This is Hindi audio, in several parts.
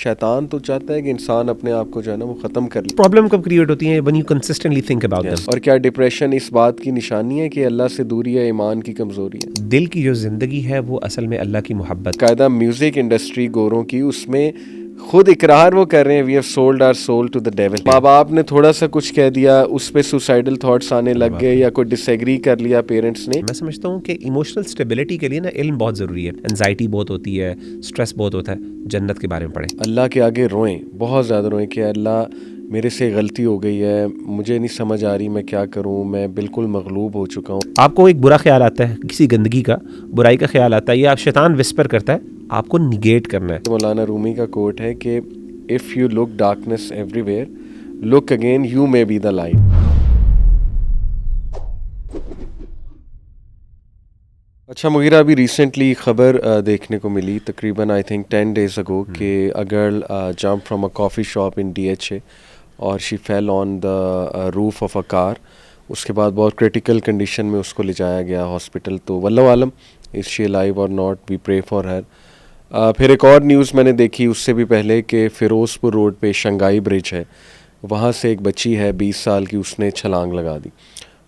शैतान तो चाहता है कि इंसान अपने आप को जो है ना वो ख़त्म कर ले। प्रॉब्लम कब क्रिएट होती है? When you consistently think about them. और क्या डिप्रेशन इस बात की निशानी है कि अल्लाह से दूरी है, ईमान की कमज़ोरी है? दिल की जो ज़िंदगी है वो असल में अल्लाह की मोहब्बत। कायदा म्यूज़िक इंडस्ट्री गोरों की, उसमें खुद इकरार वो कर रहे हैं, we have sold our soul to the devil. माँ बाप ने थोड़ा सा कुछ कह दिया, उस पे सुसाइडल थॉट्स आने लग गए, या कोई डिसएग्री कर लिया पेरेंट्स ने। मैं समझता हूँ कि इमोशनल स्टेबिलिटी के लिए ना इल्म बहुत ज़रूरी है। एंजाइटी बहुत होती है, स्ट्रेस बहुत होता है। जन्नत के बारे में पढ़ें। अल्लाह के आगे रोएं, बहुत ज़्यादा रोएं कि अल्लाह मेरे से गलती हो गई है, मुझे नहीं समझ आ रही मैं क्या करूं, मैं बिल्कुल मगलूब हो चुका हूं। आपको एक बुरा ख्याल आता है, किसी गंदगी का, बुराई का ख्याल आता है, या आप शैतान विस्पर करता है, आपको निगेट करना है। मौलाना रूमी का कोट है कि if you look darkness everywhere, look again, you may be the light. अच्छा मुगीरा, अभी रिसेंटली खबर देखने को मिली, तकरीबन आई थिंक 10 days ago, कि a girl jump from a coffee shop in DHA और she fell on the roof of a car. उसके बाद बहुत क्रिटिकल कंडीशन में उसको ले जाया गया हॉस्पिटल। तो वल्लाहु आलम इज़ शी अलाइव और not, we pray for her. फिर एक और न्यूज़ मैंने देखी उससे भी पहले कि फ़िरोज़पुर रोड पे शंघाई ब्रिज है, वहाँ से एक बच्ची है 20 साल की, उसने छलांग लगा दी।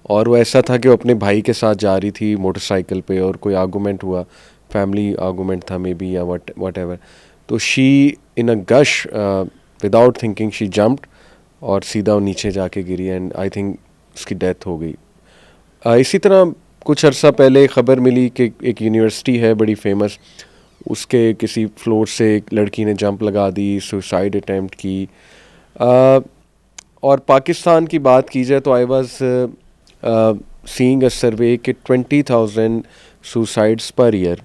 और वो ऐसा था कि वो अपने भाई के साथ जा रही थी मोटरसाइकिल पे, और कोई आर्गूमेंट हुआ, फैमिली आर्गूमेंट था मे बी, या वट एवर। तो she in a gush without thinking she jumped और सीधा वो नीचे जाके गिरी, एंड आई थिंक उसकी डेथ हो गई। इसी तरह कुछ अर्सा पहले खबर मिली कि एक यूनिवर्सिटी है बड़ी फेमस, उसके किसी फ्लोर से एक लड़की ने जंप लगा दी, सुसाइड अटैम्प्ट की। और पाकिस्तान की बात की जाए तो आई वाज सीइंग अ सर्वे कि 20,000 सुसाइड्स पर ईयर,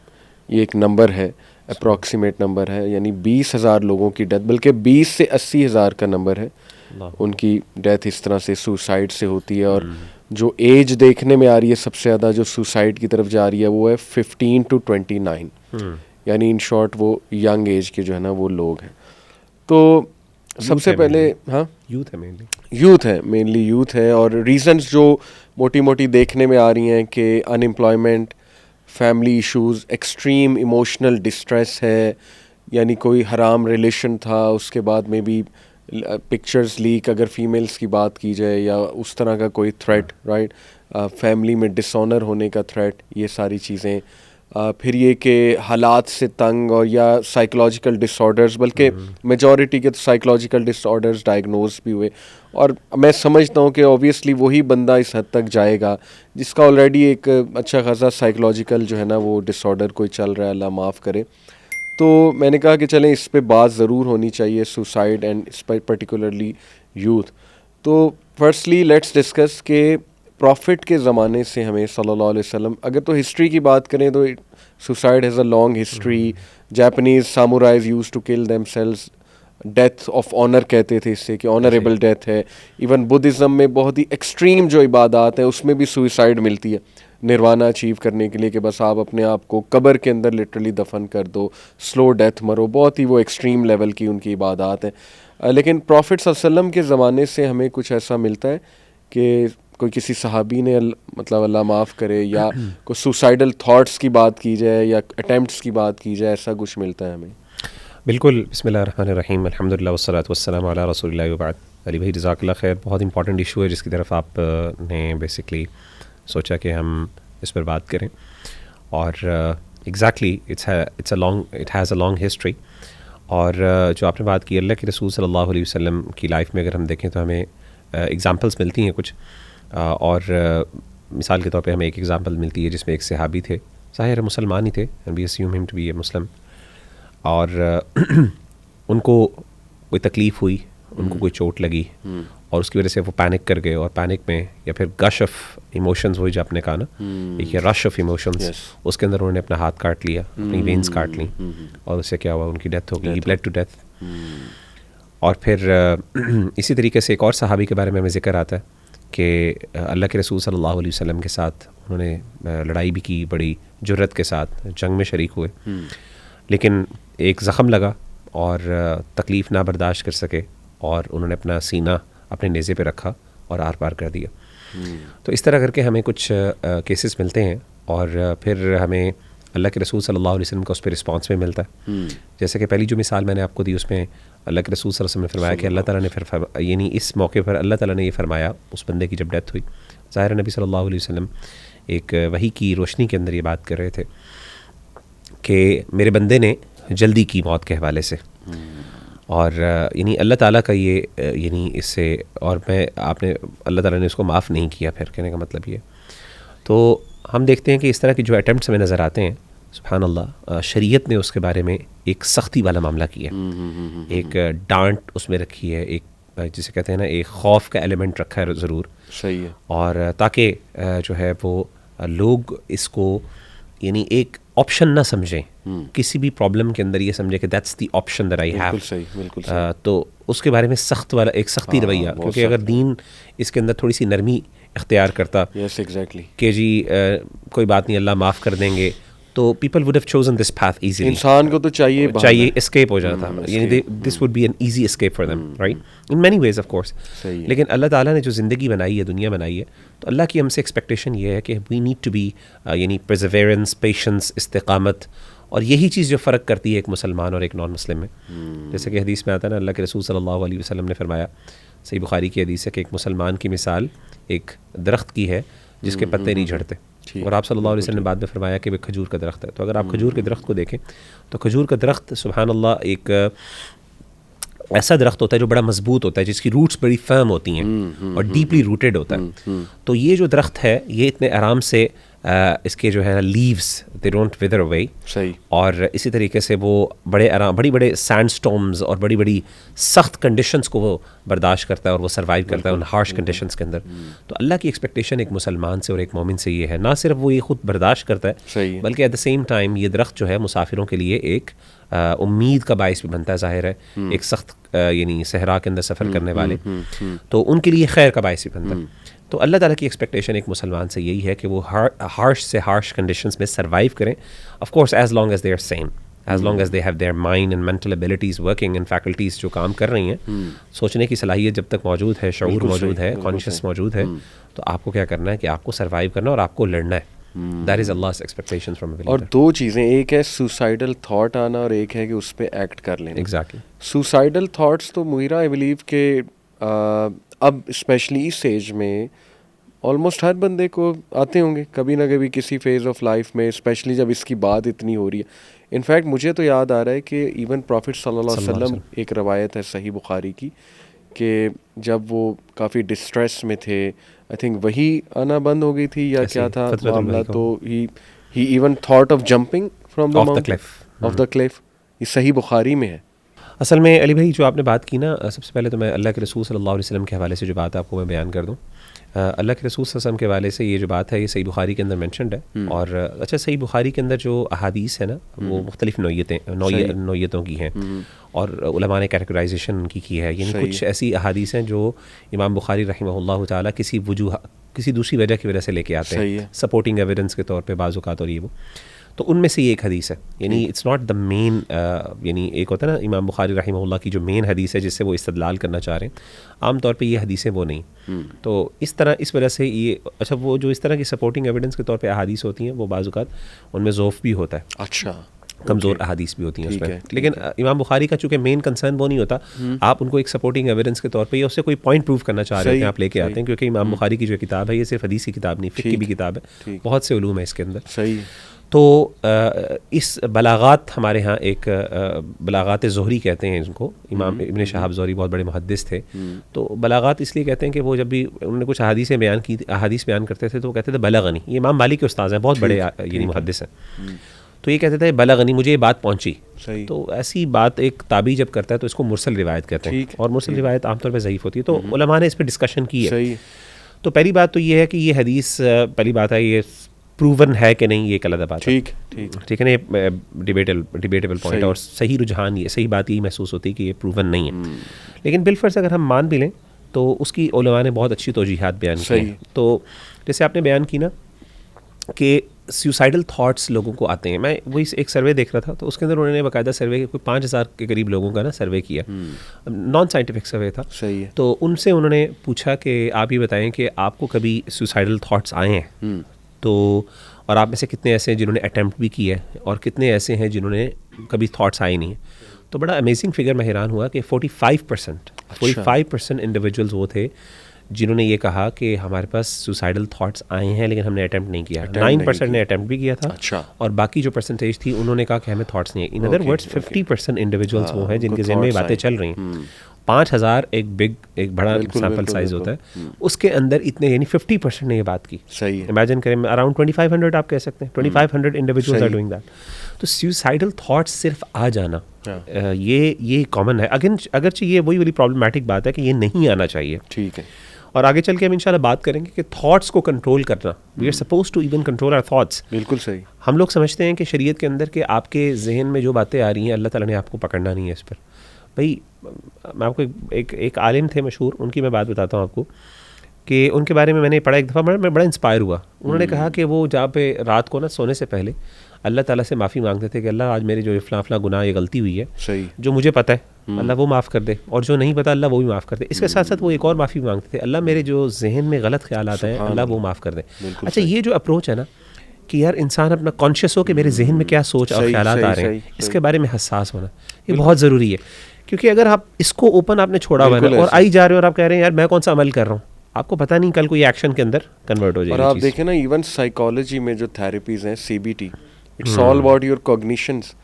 ये एक नंबर है, अप्रॉक्सीमेट नंबर है, यानी 20,000 लोगों की डेथ, बल्कि 20 से 80,000 का नंबर है उनकी डेथ इस तरह से सुसाइड से होती है। और जो एज देखने में आ रही है सबसे ज़्यादा जो सुसाइड की तरफ जा रही है वो है 15 to 29, यानी इन शॉर्ट वो यंग एज के जो है ना वो लोग हैं। तो सबसे पहले हाँ, यूथ है मेनली यूथ है। और रीजंस जो मोटी मोटी देखने में आ रही हैं कि unemployment, family issues, extreme emotional distress है, यानी कोई हराम रिलेशन था, उसके बाद में भी पिक्चर्स लीक अगर फीमेल्स की बात की जाए, या उस तरह का कोई थ्रेट, राइट, फैमिली में डिसऑनर होने का थ्रेट, ये सारी चीज़ें। फिर ये कि हालात से तंग, और या साइकोलॉजिकल डिसऑर्डर्स, बल्कि मेजॉरिटी के तो साइकोलॉजिकल डिसऑर्डर्स डायग्नोज भी हुए। और मैं समझता हूँ कि ऑब्वियसली वही बंदा इस हद तक जाएगा जिसका ऑलरेडी एक अच्छा खासा साइकोलॉजिकल जो है ना वो डिसऑर्डर कोई चल रहा है, अल्लाह माफ़ करे। तो मैंने कहा कि चलें इस पे बात ज़रूर होनी चाहिए, सुसाइड एंड पर्टिकुलरली यूथ। तो फर्स्टली लेट्स डिस्कस के प्रॉफिट के ज़माने से हमें सल्लल्लाहु अलैहि वसल्लम, अगर तो हिस्ट्री की बात करें तो suicide has a long history. Japanese samurais use to kill themselves, death of honour कहते थे इससे कि ऑनरेबल डेथ है। इवन बुद्धिज़्म में बहुत ही एक्सट्रीम जो इबादत है उसमें भी सुसाइड मिलती है निर्वाणा अचीव करने के लिए, कि बस आप अपने आप को कब्र के अंदर लिटरली दफन कर दो, स्लो डेथ मरो, बहुत ही वो एक्सट्रीम लेवल की उनकी इबादत है। लेकिन प्रॉफिट सल्लल्लाहु अलैहि वसल्लम के ज़माने से हमें कुछ ऐसा मिलता है कि कोई किसी सहाबी ने मतलब अल्लाह माफ़ करे, या कोई सुसाइडल थॉट्स की बात की जाए या अटैम्प्ट्स की बात की जाए, ऐसा कुछ मिलता है हमें? बिल्कुल। बिस्मिल्लाहिर्रहमानिर्रहीम, अल्हम्दुलिल्लाह वस्सलातु वस्सलामु अला रसूलिल्लाह व बाद। अली भाई जज़ाकल्लाह खैर, बहुत इंपॉर्टेंट इशू है जिसकी तरफ आप ने बेसिकली सोचा कि हम इस पर बात करें। और exactly it has a long history. और जो आपने बात की अल्लाह के रसूल सल्लल्लाहु अलैहि वसल्लम की लाइफ में अगर हम देखें तो हमें एग्ज़ाम्पल्स मिलती हैं कुछ। और मिसाल के तौर पे हमें एक एग्ज़ाम्पल मिलती है जिसमें एक सहाबी थे, ज़ाहिर है मुसलमान ही थे, and we assume him to be a Muslim. और उनको कोई तकलीफ़ हुई, उनको कोई चोट लगी, और उसकी वजह से वो पैनिक कर गए, और पैनिक में या फिर गश ऑफ इमोशंस हुई जो आपने कहा ना, एक ये रश ऑफ इमोशंस, उसके अंदर उन्होंने अपना हाथ काट लिया, अपनी वेन्स काट ली, और उससे क्या हुआ, उनकी डेथ हो गई, ब्लड टू डेथ। और फिर इसी तरीके से एक और सहाबी के बारे में हमें ज़िक्र आता है कि अल्लाह के रसूल सल्लल्लाहु अलैहि वसल्लम के साथ उन्होंने लड़ाई भी की, बड़ी जुर्रत के साथ जंग में शरीक हुए, लेकिन एक ज़ख़म लगा और तकलीफ़ ना बर्दाश्त कर सके, और उन्होंने अपना सीना अपने नेज़े पे रखा और आर पार कर दिया। तो इस तरह करके हमें कुछ केसेस मिलते हैं। और फिर हमें अल्लाह के रसूल सल्लल्लाहु अलैहि वसल्लम का उस पर रिस्पॉन्स में मिलता है। जैसे कि पहली जो मिसाल मैंने आपको दी उसमें अल्लाह के रसूल सल्लल्लाहु अलैहि वसल्लम ने फरमाया कि अल्लाह ताला ने फिर यानी इस मौके पर अल्लाह ताला ने ये फरमाया उस बंदे की जब डेथ हुई, ज़ाहिर नबी सल्लल्लाहु अलैहि वसल्लम एक वही की रोशनी के अंदर ये बात कर रहे थे कि मेरे बंदे ने जल्दी की मौत के हवाले से, और यानी अल्लाह ताला का ये यानी इससे, और मैं आपने अल्लाह ताला ने इसको माफ़ नहीं किया। फिर कहने का मतलब ये, तो हम देखते हैं कि इस तरह के जो अटैम्प्ट्स हमें नज़र आते हैं, सुभान अल्लाह, शरीयत ने उसके बारे में एक सख्ती वाला मामला किया, एक डांट उसमें रखी है, एक जिसे कहते हैं ना एक खौफ का एलिमेंट रखा है ज़रूर, सही है, और ताकि जो है वो लोग इसको यानी एक ऑप्शन ना समझें, किसी भी प्रॉब्लम के अंदर ये समझे कि that's the option that I have. बिल्कुल सही। तो उसके बारे में सख्त वाला एक सख्ती रवैया, क्योंकि अगर दीन इसके अंदर थोड़ी सी नरमी इख्तियार करता, यस एग्जैक्टली, कि जी कोई बात नहीं अल्लाह माफ़ कर देंगे, तो people would have chosen this path easily. इंसान को तो चाहिए एस्केप हो जाता, यानी this would be an easy escape for them, right, in many ways of course. लेकिन अल्लाह ताला ने जो ज़िंदगी बनाई है, दुनिया बनाई है, तो अल्लाह की हमसे एक्सपेक्टेशन ये है कि वी नीड टू बी यानी परसिवेरेंस, पेशेंस, इस्तिकामत, और यही चीज़ जो फ़र्क करती है एक मुसलमान और एक नॉन मुस्लिम में। जैसे कि हदीस में आता है ना, अल्लाह के रसूल सल्लल्लाहु अलैहि वसल्लम ने फरमाया, सही बुखारी की हदीस है, कि एक मुसलमान की मिसाल एक दरख्त की है जिसके पत्ते नहीं झड़ते, और आप सल्लल्लाहु अलैहि वसल्लम ने बाद में फरमाया कि वह खजूर का दरख्त है। तो अगर आप खजूर के दरख्त को देखें तो खजूर का दरख्त सुभान अल्लाह एक ऐसा दरख्त होता है जो बड़ा मजबूत होता है, जिसकी रूट्स बड़ी फर्म होती हैं और डीपली रूटेड होता है। तो ये जो दरख्त है ये इतने आराम से इसके जो है लीव्स दे डोंट विदर अवे, सही, और इसी तरीके से वो बड़े बड़े सैंडस्टॉर्म्स और बड़ी बड़ी सख्त कंडीशंस को वो बर्दाश्त करता है और वो सर्वाइव करता है उन हार्श कंडीशंस के अंदर। तो अल्लाह की एक्सपेक्टेशन एक मुसलमान से और एक मोमिन से ये है, ना सिर्फ वो ये खुद बर्दाश्त करता है, बल्कि एट द सेम टाइम ये दरख्त जो है मुसाफिरों के लिए एक उम्मीद का बाइस भी बनता है। ज़ाहिर है एक सख्त यानी सहरा के अंदर सफ़र करने वाले, तो उनके लिए खैर का बाइस भी बनता है। तो अल्लाह ताला की एक्सपेक्टेशन एक मुसलमान से यही है कि वो हार्श से हार्श कंडीशंस में सर्वाइव करें, of course as long as they are same, as long as they have their mind and mental abilities working and faculties जो काम कर रही हैं, सोचने की सलाहियत जब तक मौजूद है, शऊर मौजूद है, कॉन्शियस मौजूद है, तो आपको क्या करना है कि आपको सर्वाइव करना और आपको लड़ना है। That is Allah's expectations from a believer। और दो चीज़ें, एक है सुसाइडल थॉट आना और एक है कि उस पर एक्ट कर लेना। एग्जैक्टली। सुसाइडल थॉट्स तो मुहिरा आई बिलीव के अब स्पेशली इस एज में ऑलमोस्ट हर बंदे को आते होंगे कभी ना कभी किसी फेज़ ऑफ लाइफ में, स्पेशली जब इसकी बात इतनी हो रही है। इनफैक्ट मुझे तो याद आ रहा है कि इवन प्रॉफिट सल्लल्लाहु अलैहि वसल्लम, एक रवायत है सही बुखारी की, कि जब वो काफ़ी डिस्ट्रेस में थे, आई थिंक वही आना बंद हो गई थी या क्या था मामला, तो he even thought of jumping from the mountain of the cliff. ये सही बुखारी में है। असल में अली भाई जो आपने बात की ना, सबसे पहले तो मैं अल्लाह के रसूल सल्लल्लाहु अलैहि वसल्लम के हवाले से जो बात आपको मैं बयान कर दूँ। अल्लाह के रसूल सल्लल्लाहु अलैहि वसल्लम के हवाले से ये जो बात है ये सही बुखारी के अंदर मेंशन्ड है, और अच्छा सही बुखारी के अंदर जो अहादीस है ना वो मुख्तलिफ नौयतों की हैं, और उलमा ने कैटेगराइजेशन उनकी की है, यानी कुछ ऐसी अहादीस हैं जो इमाम बुखारी रहमहुल्लाह ताला किसी दूसरी वजह की वजह से लेके आते हैं, सपोर्टिंग एविडेंस के तौर पर बाज़ औक़ात, और ये वो, तो उनमें से ये एक हदीस है, यानी इट्स नॉट द मेन, यानी एक होता है ना इमाम बुखारी रहमहुल्लाह की जो मेन हदीस है जिससे वो इस्तदलाल करना चाह रहे हैं, आम तौर पे ये हदीसें वो नहीं। तो इस वजह से ये, अच्छा वो जो इस तरह की सपोर्टिंग एविडेंस के तौर पे अहादीस होती हैं वो बाज़ औक़ात उनमें ज़ौफ़ भी होता है, अच्छा कमज़ोर अहादीस भी होती हैं उसमें, लेकिन इमाम बुखारी का चूँकि मेन कंसर्न वो नहीं होता, आप उनको एक सपोर्टिंग एविडेंस के तौर पे या उससे कोई पॉइंट प्रूव करना चाह रहे हैं आप लेके आते हैं, क्योंकि इमाम बुखारी की जो किताब है ये सिर्फ हदीस की किताब नहीं, फ़िक़्ह की भी किताब है, बहुत से उलूम है इसके अंदर। सही। तो इस बलागात हमारे यहाँ एक बलागात ज़ोहरी कहते हैं इनको, इमाम इब्न शहाब ज़ोहरी बहुत बड़े मुहद्दिस थे, तो बलागात इसलिए कहते हैं कि वो जब भी उन्होंने कुछ अहादीस बयान करते थे तो वो कहते थे बलगनी, ये इमाम मालिक के उस्ताद हैं, बहुत बड़े यानी मुहद्दिस हैं, तो ये कहते थे बलगनी, मुझे ये बात पहुँची। तो ऐसी बात एक ताबी जब करता है तो इसको मुरसल रिवायत कहते हैं, और मुरसल रिवायत आमतौर पर ज़ईफ़ होती है, तो उलमा ने इस पर डिस्कशन की है। तो पहली बात तो ये है कि ये हदीस, पहली बात है ये प्रूवन है कि नहीं, ये एक अलग बात है, ठीक है ना, ये डिबेटेबल पॉइंट, और सही रुझान, ये सही बात यही महसूस होती है कि ये प्रूवन नहीं है, लेकिन बिलफर्ज अगर हम मान भी लें तो उसकी उलमा ने बहुत अच्छी तौजीहात बयान की। तो जैसे आपने बयान की ना कि सुसाइडल थॉट्स लोगों को आते हैं, मैं वही एक सर्वे देख रहा था, तो उसके अंदर उन्होंने बाकायदा सर्वे, कोई 5000 के करीब लोगों का ना सर्वे किया, नॉन साइंटिफिक सर्वे था। सही है। तो उनसे उन्होंने पूछा कि आप ये बताएं कि आपको कभी सुसाइडल थॉट्स आए हैं, तो और आप में से कितने ऐसे हैं जिन्होंने अटैम्प्ट भी किया है और कितने ऐसे हैं जिन्होंने कभी थॉट्स आए नहीं। तो बड़ा अमेजिंग फिगर मैं हैरान हुआ कि 45% इंडिविजुअल्स वो थे जिन्होंने ये कहा कि हमारे पास सुसाइडल थॉट्स आए हैं लेकिन हमने अटैम्प्ट नहीं किया। 9% ने अटैम्प्ट भी किया था। अच्छा। और बाकी जो परसेंटेज थी उन्होंने कहा कि हमें थॉट्स नहीं है। इन अदर वर्ड्स 50% इंडिविजुअल्स वो हैं जिनके ज़हन में ये बातें चल रही हैं। 5,000 एक बड़ा सैंपल साइज होता है, उसके अंदर इतने यानी 50% ने ये बात की। सही है। इमेजिन करें अराउंड 2500 आप कह सकते हैं 2500 इंडिविजुअल्स आर डूइंग दैट। तो सुसाइडल थॉट्स सिर्फ आ जाना ये कॉमन है। अगरचे ये वही वाली प्रॉब्लमेटिक बात है कि ये नहीं आना चाहिए। ठीक है। और आगे चल के हम इंशाल्लाह बात करेंगे कि थॉट्स को कंट्रोल करना, we are suppose to even control our thoughts. बिल्कुल सही। हम लोग समझते हैं कि शरीयत के अंदर के आपके जहन में जो बातें आ रही हैं अल्लाह ताला ने आपको पकड़ना नहीं है इस पर। भाई मैं आपको एक आलिम थे मशहूर, उनकी मैं बात बताता हूँ आपको कि उनके बारे में मैंने पढ़ा एक दफ़ा, मैं बड़ा इंस्पायर हुआ। उन्होंने कहा कि वो जहाँ पे रात को ना सोने से पहले अल्लाह ताला से माफ़ी मांगते थे कि अल्लाह आज मेरे जो फलां गुनाह ये गलती हुई है, सही, जो मुझे पता है अल्लाह वो माफ़ कर दे, और जो नहीं पता अल्लाह वो भी माफ़ कर दे। इसके साथ साथ वो एक और माफ़ी मांगते थे, अल्लाह मेरे जो जहन में गलत ख्याल आता है अल्लाह वो माफ़ कर दे। अच्छा, ये जो अप्रोच है ना कि यार इंसान अपना कॉन्शियस हो कि मेरे जहन में क्या सोच और ख्याल आ रहे हैं, इसके बारे में हसास होना ये बहुत ज़रूरी है। क्योंकि अगर आप इसको ओपन आपने छोड़ा हुआ है और आई जा रहे हो और आप कह रहे हैं यार मैं कौन सा अमल कर रहा हूँ, आपको पता नहीं कल कोई एक्शन के अंदर कन्वर्ट हो जाएगी। और आप देखें ना, इवन साइकोलॉजी में जो थेरेपीज हैं, CBT, it's all about your cognitions.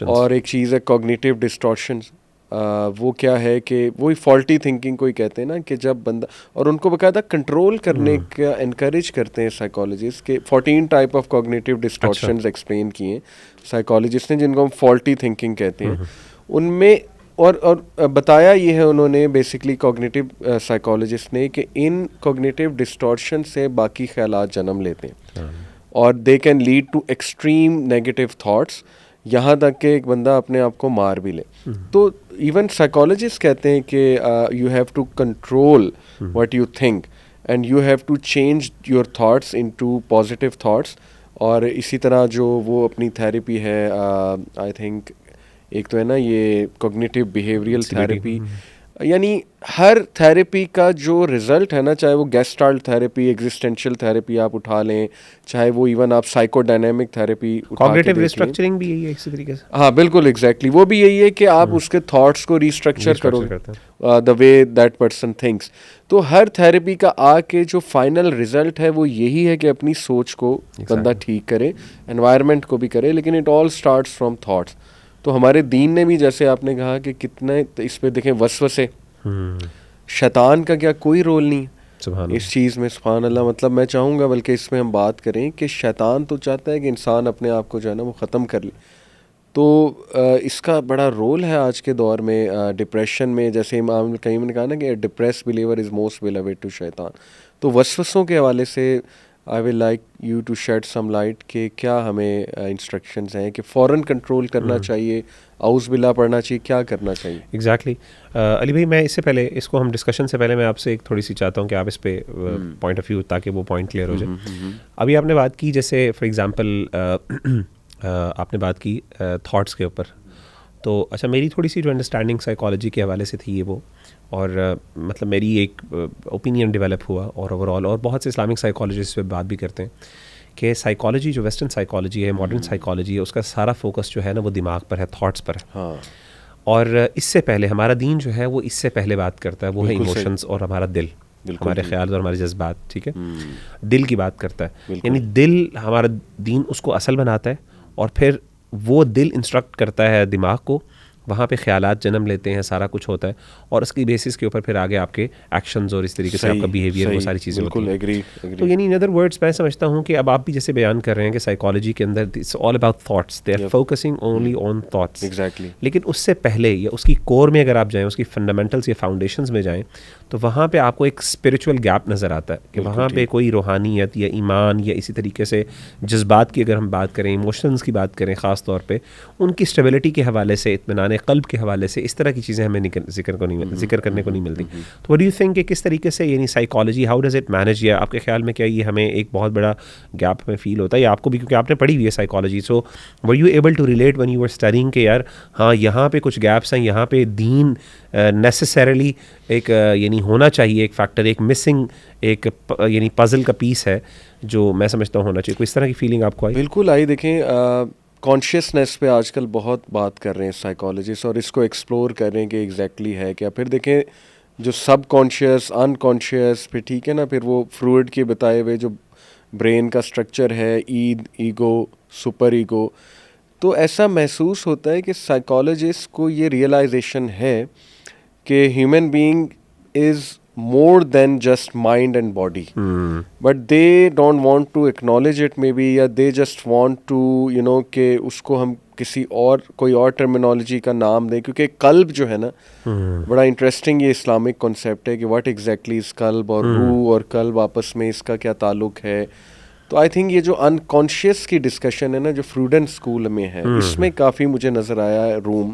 और एक चीज़ है कॉग्निटिव डिस्टॉर्शंस। वो क्या है कि वही फॉल्टी थिंकिंग को ही कहते हैं ना, कि जब बंदा, और उनको बाकायदा कंट्रोल करने का एनकरेज करते हैं साइकोलॉजिस्ट के। 14 type of cognitive distortions explain किए साइकोलॉजिस्ट ने, जिनको हम फॉल्टी थिंकिंग कहते हैं। उनमें और बताया ये है उन्होंने बेसिकली कॉग्निटिव साइकोलॉजिस्ट ने कि इन कॉग्निटिव डिस्टॉर्शन से बाकी ख्यालात जन्म लेते हैं और they can lead to extreme negative thoughts, यहाँ तक कि एक बंदा अपने आप को मार भी ले। तो इवन साइकोलॉजिस्ट कहते हैं कि you have to control what you think and you have to change your thoughts into positive thoughts. और इसी तरह जो वो अपनी थेरेपी है, आई थिंक एक तो है ना ये कॉग्निटिव बिहेवियरल थेरेपी, यानी हर थेरेपी का जो रिजल्ट है ना, चाहे वो गेस्टाल्ट थेरेपी, एग्जिस्टेंशियल थेरेपी आप उठा लें, चाहे वो इवन आप साइकोडायनेमिक थेरेपी कॉग्निटिव रिस्ट्रक्चरिंग भी यही है इसी तरीके से। हाँ बिल्कुल, एग्जैक्टली, वो भी यही है कि आप उसके थॉट्स को रिस्ट्रक्चर करोगे the way that person thinks. तो हर थेरेपी का आके जो फाइनल रिजल्ट है वो यही है कि अपनी सोच को बंदा ठीक करे, एनवायरनमेंट को भी करे, लेकिन it all starts from thoughts. तो हमारे दीन ने भी, जैसे आपने कहा कि कितने इस पे देखें वसवसे, शैतान का क्या कोई रोल नहीं इस चीज़ में। सुभान अल्लाह। मतलब मैं चाहूँगा बल्कि इसमें हम बात करें कि शैतान तो चाहता है कि इंसान अपने आप को जो है ना वो ख़त्म कर ले। तो इसका बड़ा रोल है आज के दौर में। डिप्रेशन में जैसे इमाम कईम ने कहा ना कि depress believer is most beloved to शैतान। तो वसवसों के हवाले से I will like you to shed some light कि क्या हमें इंस्ट्रक्शंस हैं कि फ़ौरन कंट्रोल करना चाहिए, आउज़ बिल्ला पढ़ना चाहिए, क्या करना चाहिए? एग्जैक्टली अली भाई, मैं इससे पहले इसको हम डिस्कशन से पहले मैं आपसे एक थोड़ी सी चाहता हूँ कि आप इस पे पॉइंट ऑफ व्यू, ताकि वो पॉइंट क्लियर हो जाए। अभी आपने बात की जैसे फॉर एग्जांपल आपने बात की थॉट्स के ऊपर। तो अच्छा, मेरी थोड़ी सी जो अंडरस्टैंडिंग साइकोलॉजी के हवाले से थी ये वो, और मतलब मेरी एक ओपिनियन डेवलप हुआ और ओवरऑल, और बहुत से इस्लामिक साइकोलॉजिस्ट पे बात भी करते हैं कि साइकोलॉजी जो वेस्टर्न साइकोलॉजी है, मॉडर्न साइकोलॉजी है, उसका सारा फोकस जो है ना वो दिमाग पर है, थॉट्स पर है। हाँ। और इससे पहले हमारा दीन जो है वो इससे पहले बात करता है, वो है इमोशंस और हमारा दिल, हमारे ख्याल और हमारे जज्बात। ठीक है, दिल की बात करता है, यानी दिल, हमारा दीन उसको असल बनाता है और फिर वो दिल इंस्ट्रक्ट करता है दिमाग को, वहाँ पे ख्यालात जन्म लेते हैं, सारा कुछ होता है, और उसकी बेसिस के ऊपर फिर आगे आपके एक्शंस और इस तरीके से आपका बिहेवियर, वो सारी चीज़ें होती हैं। तो यानी इन अदर वर्ड्स मैं समझता हूँ कि अब आप भी जैसे बयान कर रहे हैं कि साइकोलॉजी के अंदर it's all about thoughts, they are focusing only on thoughts. Exactly. लेकिन उससे पहले या उसकी कोर में अगर आप जाएँ, उसकी फंडामेंटल्स या फाउंडेशंस में जाएँ, तो वहाँ पे आपको एक स्पिरिचुअल गैप नज़र आता है कि वहाँ पे कोई रूहानियत या ईमान या इसी तरीके से जज्बात की अगर हम बात करें, इमोशंस की बात करें ख़ास तौर पे, उनकी स्टेबिलिटी के हवाले से, इत्मीनान हमारे क़ल्ब के हवाले से इस तरह की चीज़ें हमें जिक्र करने को नहीं मिलती. तो व्हाट डू यू थिंक कि किस तरीके से यानी psychology how does it manage, या आपके ख्याल में क्या ये हमें एक बहुत बड़ा गैप हमें फील होता है, या आपको भी, क्योंकि आपने पढ़ी हुई है psychology, so were you able to relate when you were studying कि यार हाँ यहाँ पे कुछ गैप्स हैं, यहाँ पे दीन नेसेसरली एक यानी होना चाहिए, एक फैक्टर, एक मिसिंग एक यानी पज़ल का पीस है जो मैं समझता हूँ होना चाहिए. कोई इस तरह की फीलिंग आपको आई? बिल्कुल आई. देखें, कॉन्शियसनेस पे आजकल बहुत बात कर रहे हैं साइकोलॉजिस्ट, और इसको एक्सप्लोर कर रहे हैं कि एग्जैक्टली है क्या. फिर देखें जो सब कॉन्शियस, अनकॉन्शियस, फिर ठीक है ना, फिर वो फ्रूड के बताए हुए जो ब्रेन का स्ट्रक्चर है, ईगो, सुपर ईगो. तो ऐसा महसूस होता है कि साइकोलॉजिस्ट को ये रियलाइजेशन है कि human being is more than just mind and body, but they don't want to acknowledge it maybe, या they just want to कि उसको हम किसी और कोई और टर्मिनोलॉजी का नाम दें, क्योंकि कल्ब जो है ना बड़ा इंटरेस्टिंग ये इस्लामिक कॉन्सेप्ट है कि व्हाट एग्जैक्टली इज़ कल्ब, और रूह और कल्ब आपस में इसका क्या ताल्लुक है. तो आई थिंक ये जो अनकॉन्शियस की डिस्कशन है ना जो फ्रूडेंट स्कूल में है, इसमें काफ़ी मुझे नज़र आया है रूम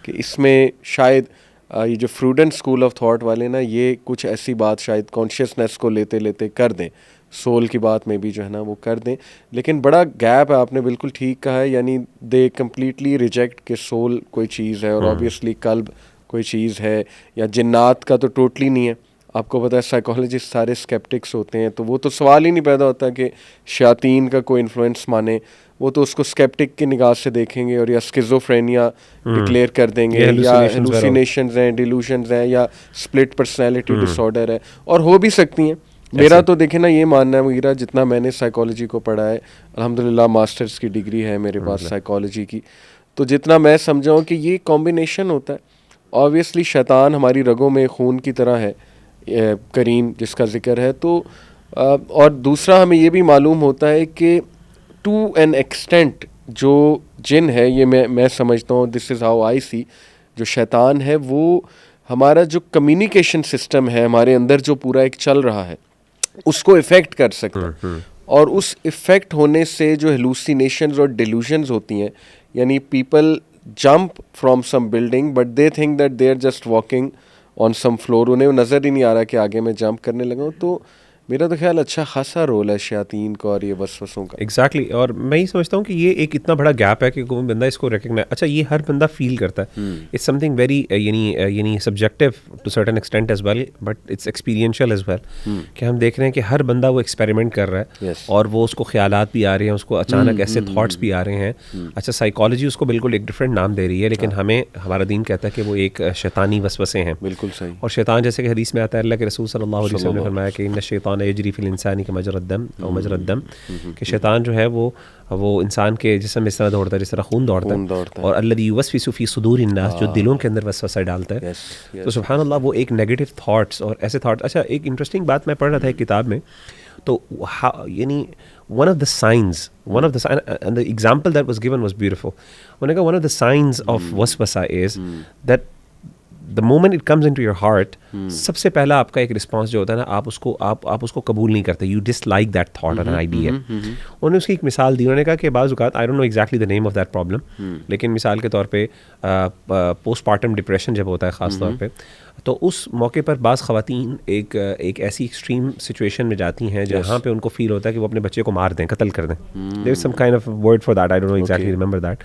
कि इसमें शायद ये जो फ्रूडेंट स्कूल ऑफ थॉट वाले ना ये कुछ ऐसी बात शायद कॉन्शियसनेस को लेते लेते कर दें, सोल की बात में भी जो है ना वो कर दें. लेकिन बड़ा गैप है, आपने बिल्कुल ठीक कहा है, यानी दे कम्प्लीटली रिजेक्ट कि सोल कोई चीज़ है और ऑब्वियसली कल्ब कोई चीज़ है, या जिन्नात का तो टोटली नहीं है. आपको पता है साइकोलॉजिस्ट सारे स्केप्टिक्स होते हैं, तो वो तो सवाल ही नहीं पैदा होता कि शयातीन का कोई इन्फ्लुएंस माने. वो तो उसको स्केप्टिक की निगाह से देखेंगे और या स्किज़ोफ्रेनिया डिक्लेयर कर देंगे, या हेलुसिनेशंस हैं, डिल्यूशंस हैं, या स्प्लिट पर्सनैलिटी डिसऑर्डर है, और हो भी सकती हैं. मेरा तो देखे ना ये मानना है मुगीरा, जितना मैंने साइकोलॉजी को पढ़ा है, अल्हम्दुलिल्लाह मास्टर्स की डिग्री है मेरे पास साइकोलॉजी की, तो जितना मैं समझा हूँ कि ये कॉम्बिनेशन होता है. ऑब्वियसली शैतान हमारी रगों में खून की तरह है, करीन जिसका जिक्र है. तो और दूसरा हमें ये भी मालूम होता है कि टू एन एक्सटेंट जो जिन है, ये मैं समझता हूँ, दिस इज़ हाउ आई सी, जो शैतान है वो हमारा जो कम्युनिकेशन सिस्टम है हमारे अंदर जो पूरा एक चल रहा है उसको इफ़ेक्ट कर सकता है. और उस इफ़ेक्ट होने से जो हेलुसिनेशंस और डिल्यूशंस होती हैं, यानी people jump from some building but they think that they are just walking on some floor, उन्हें नज़र ही नहीं आ रहा कि आगे मैं जंप करने लगा हूँ. तो मेरा तो ख्याल अच्छा खासा रोल है शयातीन का और ये वसवसों का. एग्जैक्टली और मैं ही समझता हूँ कि ये एक इतना बड़ा गैप है कि कोई बंदा इसको रिकग्नाइज, अच्छा ये हर बंदा फील करता है. इट्स समथिंग वेरी यानी subjective to certain extent as well, but it's experiential as well, कि हम देख रहे हैं कि हर बंदा वो एक्सपेरिमेंट कर रहा है. और वो उसको ख्यालात भी आ रहे हैं, उसको अचानक ऐसे थाट्स भी आ रहे हैं. अच्छा साइकोलॉजी उसको बिल्कुल एक डिफरेंट नाम दे रही है, लेकिन हमें हमारा दीन कहता है कि वो एक शैतानी वसवसे हैं. बिल्कुल सही. और शैतान जैसे कि हदीस में आता है, अल्लाह के रसूल सल्लल्लाहु अलैहि वसल्लम ने फरमाया कि इन्न शैतान यजरी फिल इंसान का मजरद्दम और मजरद्दम, कि शैतान जो है वो इंसान के जिस्म में इस तरह दौड़ता है जिस तरह खून दौड़ता है. और अल्लज़ी युवस्विसु फी सुदूरिन नास, जो दिलों के अंदर वसवसा डालता है. तो सुभान अल्लाह वो एक नेगेटिव थॉट्स और ऐसे थॉट्स. अच्छा एक इंटरेस्टिंग बात मैं पढ़ रहा था एक किताब में, तो यानी one of the signs and the example that was given was beautiful. One of the signs of waswasa is that the moment it comes into your heart, सबसे पहला आपका एक रिस्पॉन्स जो होता है ना, आप उसको कबूल नहीं करते, you dislike that thought or an idea. उन्होंने उसकी एक मिसाल दी, उन्होंने कहा कि बाज़ औक़ात, I don't know exactly the name of that problem, लेकिन मिसाल के तौर पे पोस्टपार्टम डिप्रेशन जब होता है ख़ास तौर पे, तो उस मौके पर बाज़ ख़वातीन एक ऐसी एक्सट्रीम सिचुएशन में जाती हैं जहाँ पे उनको फील होता है कि वो अपने बच्चे को मार दें, कत्ल कर दें. There is some kind of word for that, I don't know exactly remember that.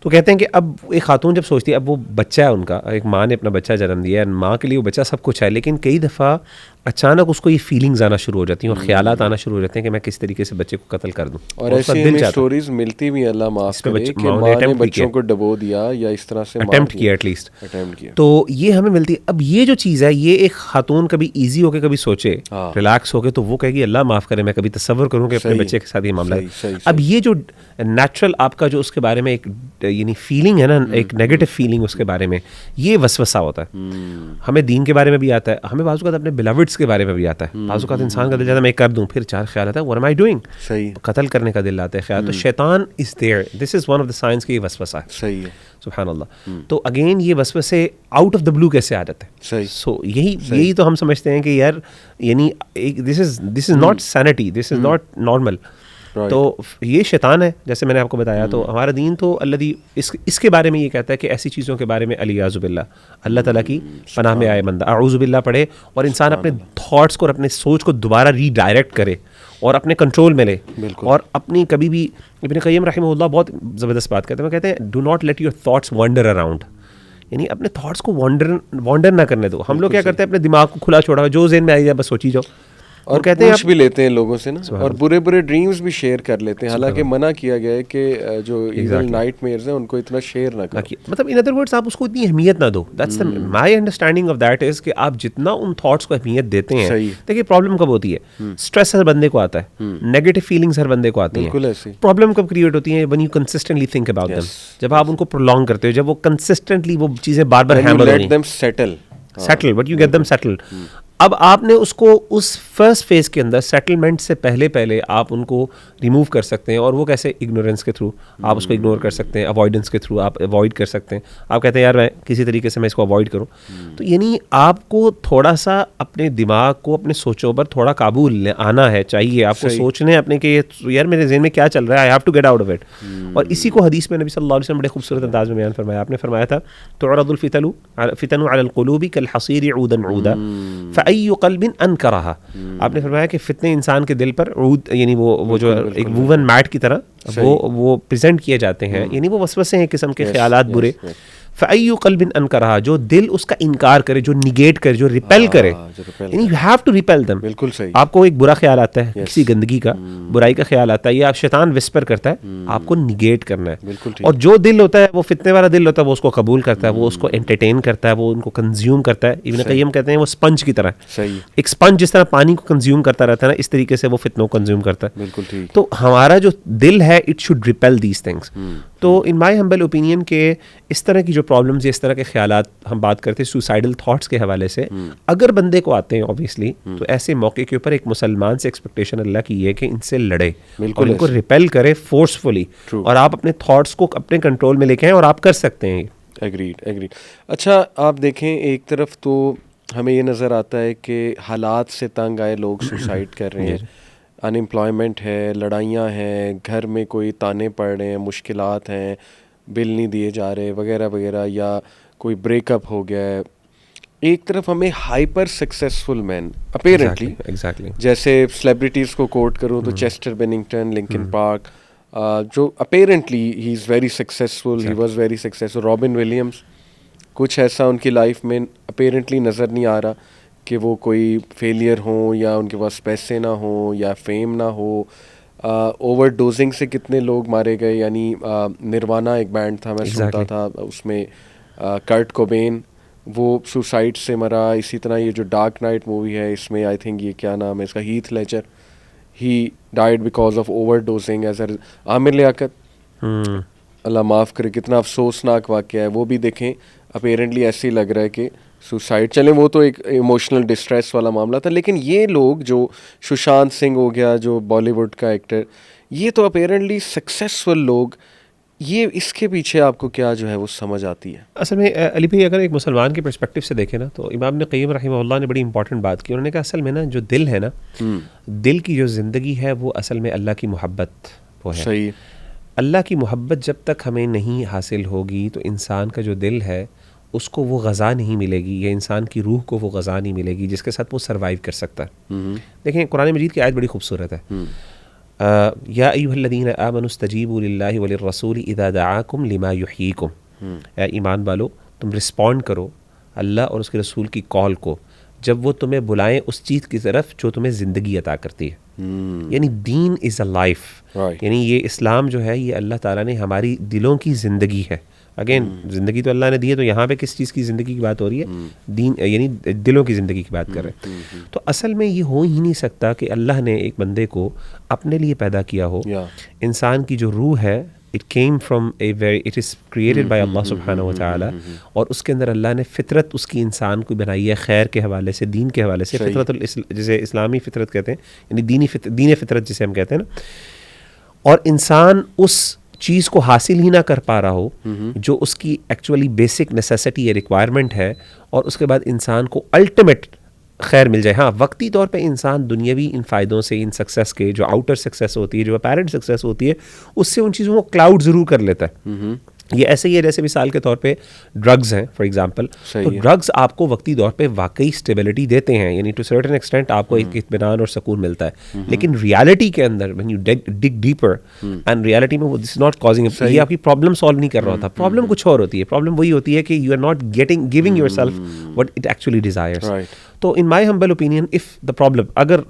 तो कहते हैं कि अब एक खातून जब सोचती है, अब वो बच्चा है उनका, एक माँ ने अपना बच्चा जन्म दिया है, माँ के लिए वो बच्चा सब कुछ है, लेकिन कई दफ़ा अचानक उसको ये फीलिंग्स आना शुरू हो जाती हैं और ख्यालात आना शुरू हो जाते हैं कि मैं किस तरीके से बच्चे को कत्ल कर दूं. और ऐसी हमें स्टोरीज मिलती भी, अल्लाह माफ करे, कि माँ ने बच्चों को डबो दिया या इस तरह से अटेम्प्ट किया, एटलीस्ट अटेम्प्ट किया. तो ये हमें मिलती है. अब ये जो चीज़ है, ये एक खातून कभी ईजी होकर कभी सोचे, रिलैक्स होकर, तो वो कहेगी अल्लाह माफ़ करे, मैं कभी तसव्वुर करूँ कि अपने बच्चे के साथ ये मामला है. अब ये जो नेचुरल आपका जो उसके बारे में एक यानी फीलिंग है ना, एक नेगेटिव फीलिंग उसके बारे में, ये वसवसा होता है. हमें दीन के बारे में भी आता है, हमें बाज़ औक़ात अपने बिलवड्स के बारे में भी आता है. बाज़ औक़ात इंसान का दिल जाता है मैं कर दूं, फिर चार ख्याल आता है व्हाट एम आई डूइंग, सही कत्ल करने का दिल आता है ख्याल. तो शैतान is there, this is one of the science कि ये वसवसा है. सही है, सुभान अल्लाह. तो अगेन ये वसवसे आउट ऑफ द ब्लू कैसे आ जाते हैं. सही. सो यही तो हम समझते हैं कि यार यानी this is not sanity, this is not normal. Right. तो ये शैतान है जैसे मैंने आपको बताया। तो हमारा दीन तो अल्लाह इसके बारे में ये कहता है कि ऐसी चीज़ों के बारे में अलियाज़ुबिल्ला, अल्लाह ताला की पनाह में आए बंदा अऊज़ुबिल्ला पढ़े और इंसान अपने थॉट्स को और अपने सोच को दोबारा रीडायरेक्ट करे और अपने कंट्रोल में ले। और अपनी कभी भी इब्न क़य्यिम रहमहुल्लाह बहुत ज़बरदस्त बात कहते हैं, वो कहते हैं do not let your thoughts wonder around, यानी अपने थॉट्स को वॉन्डर ना करने दो। हम लोग क्या करते हैं, अपने दिमाग को खुला छोड़ा, जो ज़हन में आई जाए बस सोची जाओ। और कहते हैं भी लेते हैं लोगों से ना, और बुरे बुरे ड्रीम्स भी शेयर कर लेते हैं, हालांकि मना किया गया है कि जो इविल नाइटमेयर्स हैं उनको इतना शेयर ना करो। मतलब इन अदर वर्ड्स आप उसको इतनी अहमियत ना दो। That's the my understanding of that is कि आप जितना उन थॉट्स को अहमियत देते हैं, देखिए प्रॉब्लम कब होती है, स्ट्रेस हर बंदे को आता है, नेगेटिव फीलिंग्स हर बंदे को आती हैं। प्रॉब्लम कब क्रिएट होती है, when you consistently think about them, जब आप उनको प्रोलॉन्ग करते हो, जब वो कंसिस्टेंटली वो चीजें बार बार हैमर होती हैं, let them settle but you get them settled. अब आपने उसको उस फर्स्ट फेज के अंदर सेटलमेंट से पहले आप उनको रिमूव कर सकते हैं। और वो कैसे, इग्नोरेंस के थ्रू आप उसको इग्नोर कर सकते हैं, अवॉइडेंस के थ्रू आप अवॉइड कर सकते हैं। आप कहते हैं यार मैं किसी तरीके से मैं इसको अवॉइड करूं, तो यानी आपको थोड़ा सा अपने दिमाग को, अपने सोचों पर थोड़ा काबू आना है, चाहिए आपको सोचने अपने के यार मेरे ज़हन में क्या चल रहा है, I have to get out of it. और इसी को हदीस में नबी सल्लल्लाहु अलैहि वसल्लम बड़े खूबसूरत अंदाज में बयान फरमाया। आपने फरमाया था तुअरदुल फितनु अलल क़ुलूबि कल हसीर ऊदन ऊदा फ़अय्यु क़ल्बिन अनकरहा। आपने फरमाया कि फितने इंसान के दिल पर ऊद, यानी वो जो एक वूवन मैट की तरह वो प्रेजेंट किए जाते हैं, यानी वो वसवसे हैं, किस्म के ख्यालात बुरे। फ़अय्यु क़ल्बिन अनकरहा, जो दिल उसका इनकार करे, जो निगेट करे, जो रिपेल करे, यानी you have to repel them. बिल्कुल सही। आपको एक बुरा ख्याल आता है, किसी गंदगी का, बुराई का ख्याल आता है, या आप शैतान विस्पर करता है, आपको निगेट करना है। और जो दिल होता है वो फितने वाला दिल होता है, वो उसको कबूल करता है, वो उसको एंटरटेन करता है, वो उनको कंज्यूम करता है। इब्न क़य्यिम कहते हैं वो स्पंज की तरह, एक स्पंज जिस तरह पानी को कंज्यूम करता रहता है ना, इस तरीके से वो फितनों को कंज्यूम करता है। बिल्कुल ठीक। तो हमारा जो दिल है, it should repel these things. तो इन माई हम्बल ओपिनियन के इस तरह की जो प्रॉब्लम्स, इस तरह के ख्यालात हम बात करते हैं सुसाइडल थॉट्स के हवाले से, अगर बंदे को आते हैं ऑब्वियसली, तो ऐसे मौके के ऊपर एक मुसलमान से एक्सपेक्टेशन अल्लाह की है कि इनसे लड़े और इनको रिपेल करे फोर्सफुली, और आप अपने थॉट्स को अपने कंट्रोल में लेके आएं, और आप कर सकते हैं। एग्रीड। अच्छा आप देखें, एक तरफ तो हमें ये नज़र आता है कि हालात से तंग आए लोग सुसाइड कर रहे हैं, अनएम्प्लॉयमेंट है, लड़ाइयाँ हैं, घर में कोई ताने पड़ रहे हैं, मुश्किलात हैं, बिल नहीं दिए जा रहे वगैरह वगैरह, या कोई ब्रेकअप हो गया है। एक तरफ हमें हाइपर सक्सेसफुल मैन अपेरेंटली, जैसे सेलिब्रिटीज़ को कोट करूँ तो चेस्टर बेनिंगटन, लिंकन पार्क, जो apparently he is very successful, he was very successful. Robin Williams, कुछ ऐसा उनकी लाइफ में अपेरेंटली नज़र नहीं आ रहा कि वो कोई फेलियर हो, या उनके पास पैसे ना हो, या फेम ना हो। ओवरडोजिंग से कितने लोग मारे गए, यानी निर्वाणा एक बैंड था, मैं सुनता था, उसमें कर्ट कोबेन वो सुसाइड से मरा। इसी तरह ये जो डार्क नाइट मूवी है, इसमें आई थिंक ये क्या नाम है इसका, Heath Ledger, he died because of overdosing. As Aamir Liaquat, अल्लाह माफ़ करे, कितना अफसोसनाक वाक़या है वो भी देखें। अपेरेंटली ऐसे ही लग रहा है कि सुसाइड, चलें वो तो एक इमोशनल डिस्ट्रेस वाला मामला था, लेकिन ये लोग जो सुशांत सिंह हो गया, जो बॉलीवुड का एक्टर, ये तो अपेरेंटली सक्सेसफुल लोग, ये इसके पीछे आपको क्या जो है वो समझ आती है? असल में अली भाई, अगर एक मुसलमान के पर्सपेक्टिव से देखें ना, तो इमाम इब्न क़य्यिम रहमहुल्लाह ने बड़ी इंपॉर्टेंट बात की। उन्होंने कहा असल में ना जो दिल है ना, दिल की जो ज़िंदगी है वो असल में अल्लाह की मोहब्बत वो है। सही। अल्लाह की मोहब्बत जब तक हमें नहीं हासिल होगी, तो इंसान का जो दिल है उसको वो ग़ज़ा नहीं मिलेगी, या इंसान की रूह को वो ग़ज़ा नहीं मिलेगी जिसके साथ वो सर्वाइव कर सकता है। देखें कुरान मजीद की आयत बड़ी खूबसूरत है, या अय्युहल्लज़ीना आमनुस्तजीबू लिल्लाहि वलिर्रसूली इज़ा दआकुम लिमा युहयीकुम। या ईमान वालो, तुम रिस्पॉन्ड करो अल्लाह और उसके रसूल की कॉल को जब वो तुम्हें बुलाएं उस चीज़ की तरफ जो तुम्हें ज़िंदगी अता करती है। यानी दीन इज़ अ लाइफ, यानी ये इस्लाम जो है ये अल्लाह ताला ने हमारी दिलों की ज़िंदगी है। अगेन ज़िंदगी तो अल्लाह ने दी है, तो यहाँ पे किस चीज़ की ज़िंदगी की बात हो रही है? दीन, यानी दिलों की ज़िंदगी की बात कर रहे हैं। तो असल में ये हो ही नहीं सकता कि अल्लाह ने एक बंदे को अपने लिए पैदा किया हो। इंसान की जो रूह है, it came from it is created by Allah सुब्हानहू व तआला, और उसके अंदर अल्लाह ने फ़ितरत उसकी इंसान को बनाई है, खैर के हवाले से, दीन के हवाले से। फ़ितरतुल जिसे इस्लामी फ़ितरत कहते हैं, यानी दीन फ़ितरत जिसे हम कहते हैं ना। और इंसान उस चीज़ को हासिल ही ना कर पा रहा हो जो उसकी एक्चुअली बेसिक नेसेसिटी या रिक्वायरमेंट है, और उसके बाद इंसान को अल्टीमेट खैर मिल जाए। हाँ, वक्ती तौर पे इंसान दुनियावी इन फ़ायदों से, इन सक्सेस के, जो आउटर सक्सेस होती है, जो अपेरेंट सक्सेस होती है, उससे उन चीज़ों को क्लाउड ज़रूर कर लेता है। ये ऐसे ही है जैसे मिसाल के तौर पे ड्रग्स हैं फॉर एग्जांपल, तो ड्रग्स आपको वक्ती तौर पे वाकई स्टेबिलिटी देते हैं, यानी टू सर्टेन एक्सटेंट आपको एक इत्मीनान और सुकून मिलता है, लेकिन रियलिटी के अंदर when you dig deeper and reality में वो दिस नॉट कॉजिंग, ये आपकी प्रॉब्लम सॉल्व नहीं कर रहा होता। प्रॉब्लम कुछ और होती है। प्रॉब्लम वही होती है कि you are not giving yourself what it actually desires. तो in my humble opinion, if the problem, अगर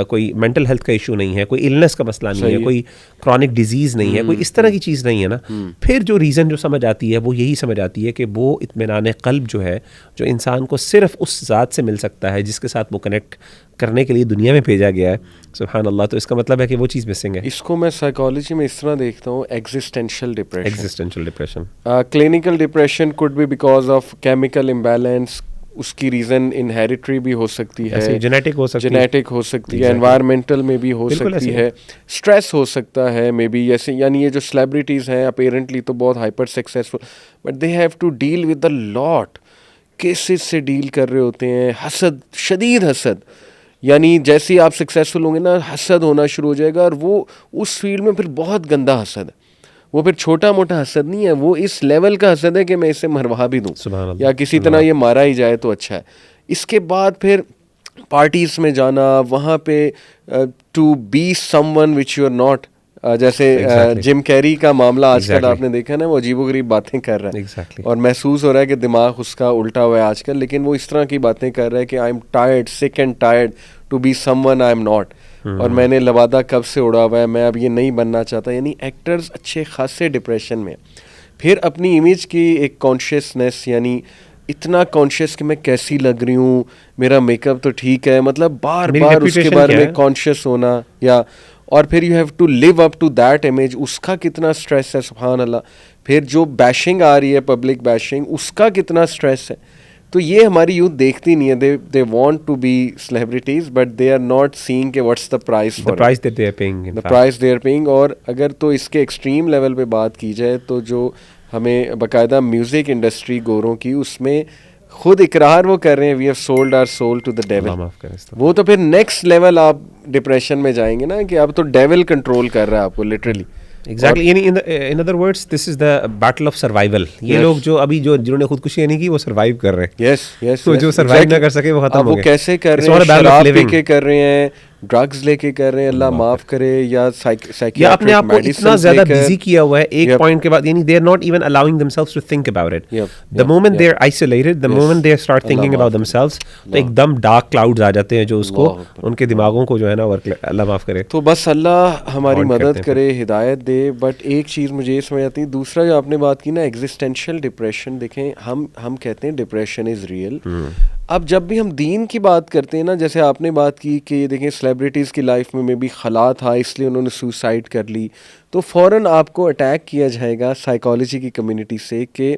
कोई मेंटल हेल्थ का इशू नहीं है, कोई इलनेस का मसला नहीं है, कोई क्रॉनिक डिजीज़ नहीं है, कोई इस तरह की चीज़ नहीं है ना, फिर जो रीज़न जो समझ आती है वो यही समझ आती है कि वो इत्मीनान क़ल्ब जो है, जो इंसान को सिर्फ उस ज़ात से मिल सकता है जिसके साथ वो कनेक्ट करने के लिए दुनिया में भेजा गया है, सुभान अल्लाह। तो इसका मतलब है कि वो चीज़ मिसिंग है। इसको मैं साइकोलॉजी में इस तरह देखता हूँ, existential depression. Clinical depression could be because of chemical imbalance, उसकी रीज़न इनहेरिटरी भी हो सकती है, जेनेटिक हो सकती है, एनवायरमेंटल में भी हो सकती है, स्ट्रेस हो सकता है मे बी। जैसे यानी ये जो सेलिब्रिटीज़ हैं अपेरेंटली तो बहुत hyper successful, but they have to deal with the lot cases से डील कर रहे होते हैं, हसद, शदीद हसद, यानी जैसे ही आप सक्सेसफुल होंगे ना, हसद होना शुरू हो जाएगा, और वो उस फील्ड में फिर बहुत गंदा हसद है। वो फिर छोटा मोटा हसद नहीं है, वो इस लेवल का हसद है कि मैं इसे मरवा भी दूँ या किसी तरह ये मारा ही जाए तो अच्छा है। इसके बाद फिर पार्टीज़ में जाना, वहाँ पे to be someone which you are not, जैसे जिम कैरी का मामला आजकल आपने देखा ना, वो अजीबोगरीब बातें कर रहा है और महसूस हो रहा है कि दिमाग उसका उल्टा हुआ है आजकल, लेकिन वो इस तरह की बातें कर रहा है कि I am tired, sick and tired to be someone I am not, और मैंने लबादा कब से उड़ा हुआ है, मैं अब ये नहीं बनना चाहता। यानी एक्टर्स अच्छे खासे डिप्रेशन में। फिर अपनी इमेज की एक कॉन्शियसनेस, यानी इतना कॉन्शियस कि मैं कैसी लग रही हूँ, मेरा मेकअप तो ठीक है, मतलब बार बार उसके बारे में कॉन्शियस होना, या और फिर you have to live up to that image, उसका कितना स्ट्रेस है, सुभान अल्लाह। फिर जो बैशिंग आ रही है, पब्लिक बैशिंग, उसका कितना स्ट्रेस है। तो ये हमारी यूथ देखती नहीं है, they want to be celebrities but they are not seeing कि what's the price for that they are paying. और अगर तो इसके एक्सट्रीम लेवल पे बात की जाए तो जो हमें बाकायदा म्यूज़िक इंडस्ट्री गोरों की, उसमें खुद इकरार वो कर रहे हैं, we have sold our soul to the devil. वो तो फिर नेक्स्ट लेवल आप डिप्रेशन में जाएंगे ना, कि अब तो डेविल कंट्रोल कर रहा है आपको लिटरली। एग्जैक्टली, यानी in other words this is the battle of survival. ये लोग जो अभी जिन्होंने खुदकुशी नहीं की, वो सर्वाइव कर रहे हैं। यस, तो जो सर्वाइव ना कर सके वो खत्म हो गए। वो कैसे कर रहे हैं, शराब पी के कर रहे हैं, ड्रग्स लेके कर रहे हैं, अल्लाह माफ करे, या या अपने आप को इतना ज्यादा बिजी किया हुआ है एक पॉइंट के बाद, यानी they are not even allowing themselves to think about it. The moment they are isolated, the moment they start thinking about themselves, तो एकदम डार्क क्लाउड्स आ जाते हैं जो उसको, उनके दिमागों को जो है ना, अल्लाह माफ करे। तो बस अल्लाह हमारी मदद करे, हिदायत दे। बट एक चीज़ मुझे ये समझ आती है, दूसरा जो आपने बात की ना, एग्जिस्टेंशियल डिप्रेशन, देखें हम कहते हैं डिप्रेशन इज़ रियल। अब जब भी हम दीन की बात करते हैं ना, जैसे आपने बात की कि देखें सेलिब्रिटीज़ की लाइफ में भी खला था इसलिए उन्होंने सुसाइड कर ली, तो फ़ौरन आपको अटैक किया जाएगा साइकोलॉजी की कम्युनिटी से कि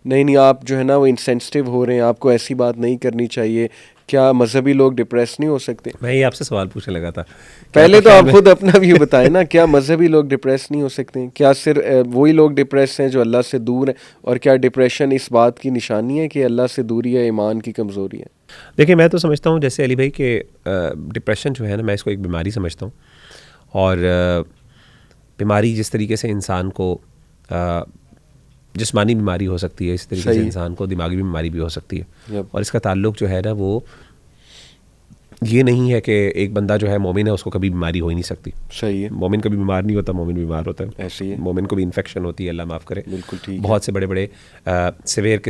नहीं आप जो है ना वो इंसेंसिटिव हो रहे हैं, आपको ऐसी बात नहीं करनी चाहिए। क्या मजहबी लोग डिप्रेस नहीं हो सकते? मैं ये आपसे सवाल पूछने लगा था। पहले तो आप खुद अपना व्यू बताएं ना, क्या मजहबी लोग डिप्रेस नहीं हो सकते? क्या सिर्फ वही लोग डिप्रेस हैं जो अल्लाह से दूर हैं? और क्या डिप्रेशन इस बात की निशानी है कि अल्लाह से दूरी है, ईमान की कमज़ोरी है? देखिए, मैं तो समझता हूँ जैसे अली भाई के डिप्रेशन जो है ना, मैं इसको एक बीमारी समझता हूँ। और बीमारी जिस तरीके से इंसान को जिस्मानी बीमारी हो सकती है, इस तरीके से इंसान को दिमागी बीमारी भी हो सकती है। और इसका ताल्लुक जो है ना, वो ये नहीं है कि एक बंदा जो है मोमिन है उसको कभी बीमारी हो ही नहीं सकती। सही है, मोमिन कभी बीमार नहीं होता, मोमिन बीमार होता है। ऐसे ही है, मोमिन को भी इन्फेक्शन होती है, अल्लाह माफ़ करे। बिल्कुल ठीक। बहुत से बड़े बड़े सिवियर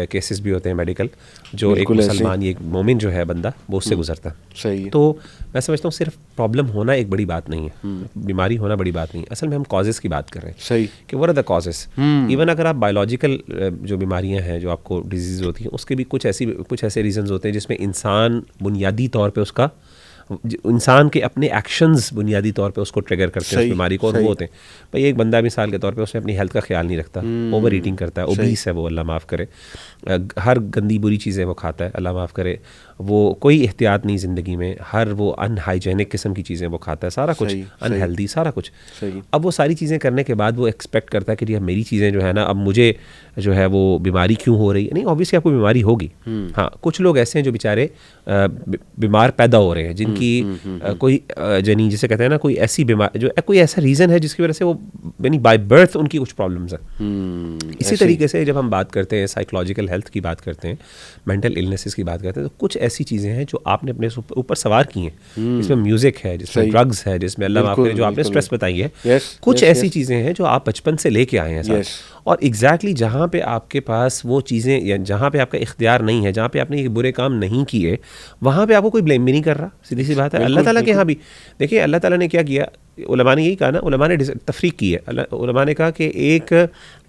केसेस भी होते हैं मेडिकल, जो एक मुसलमान, एक मोमिन जो है बंदा, वो उससे गुजरता है। सही है। तो मैं समझता हूँ सिर्फ प्रॉब्लम होना एक बड़ी बात नहीं है, बीमारी होना बड़ी बात नहीं है। असल में हम कॉजेज़ की बात कर रहे हैं। सही, कि what are the causes. Even अगर आप बायोलॉजिकल जो बीमारियाँ हैं, जो आपको डिजीज़ होती हैं, उसके भी कुछ ऐसे रीजंस होते हैं जिसमें इंसान बुनियादी तौर पर उसका इंसान के अपने एक्शंस बुनियादी तौर पे उसको ट्रिगर करते हैं उस बीमारी को, और वो होते हैं भाई एक बंदा मिसाल के तौर पे उसने अपनी हेल्थ का ख्याल नहीं रखता, ओवर ईटिंग करता है, ओबीस है वो, अल्लाह माफ़ करे, हर गंदी बुरी चीज़ें वो खाता है, अल्लाह माफ़ करे, वो कोई एहतियात नहीं ज़िंदगी में, हर वो अनहाइजेनिक किस्म की चीज़ें वो खाता है, सारा कुछ अनहेल्दी, सारा कुछ। अब वो सारी चीज़ें करने के बाद वो एक्सपेक्ट करता है कि अब मेरी चीज़ें जो है ना, अब मुझे जो है वो बीमारी क्यों हो रही है। नहीं, ऑब्वियसली आपको बीमारी होगी। हाँ, कुछ लोग ऐसे हैं जो बेचारे बीमार पैदा हो रहे हैं, जिनकी कोई जनी जिसे कहते हैं ना, कोई ऐसी बीमारी जो कोई ऐसा रीज़न है जिसकी वजह से वो यानी बाय बर्थ उनकी कुछ प्रॉब्लम्स हैं। इसी तरीके से जब हम बात करते हैं साइकोलॉजिकल हेल्थ की बात करते हैं, मेंटल इलनेसेस की बात करते हैं, तो कुछ ऐसी चीज़ें हैं जो आपने अपने ऊपर सवार की हैं, जिसमें म्यूज़िक है, जिसमें ड्रग्स है, जिसमें अल्लाह माफ़ करे जो आपने स्ट्रेस बताई है, कुछ ऐसी चीज़ें हैं जो आप बचपन से लेके आए हैं साथ, और एग्जैक्टली जहाँ पे आपके पास वो चीज़ें या जहाँ पे आपका इख्तियार नहीं है, जहाँ पे आपने ये बुरे काम नहीं किए, वहाँ पे आपको कोई ब्लेम भी नहीं कर रहा। सीधी सी बात है। अल्लाह ताला के यहाँ भी देखिए, अल्लाह ताला ने क्या किया, उलमा ने यही कहा ना, उलमा ने तफरीक की है, उलमा ने कहा कि एक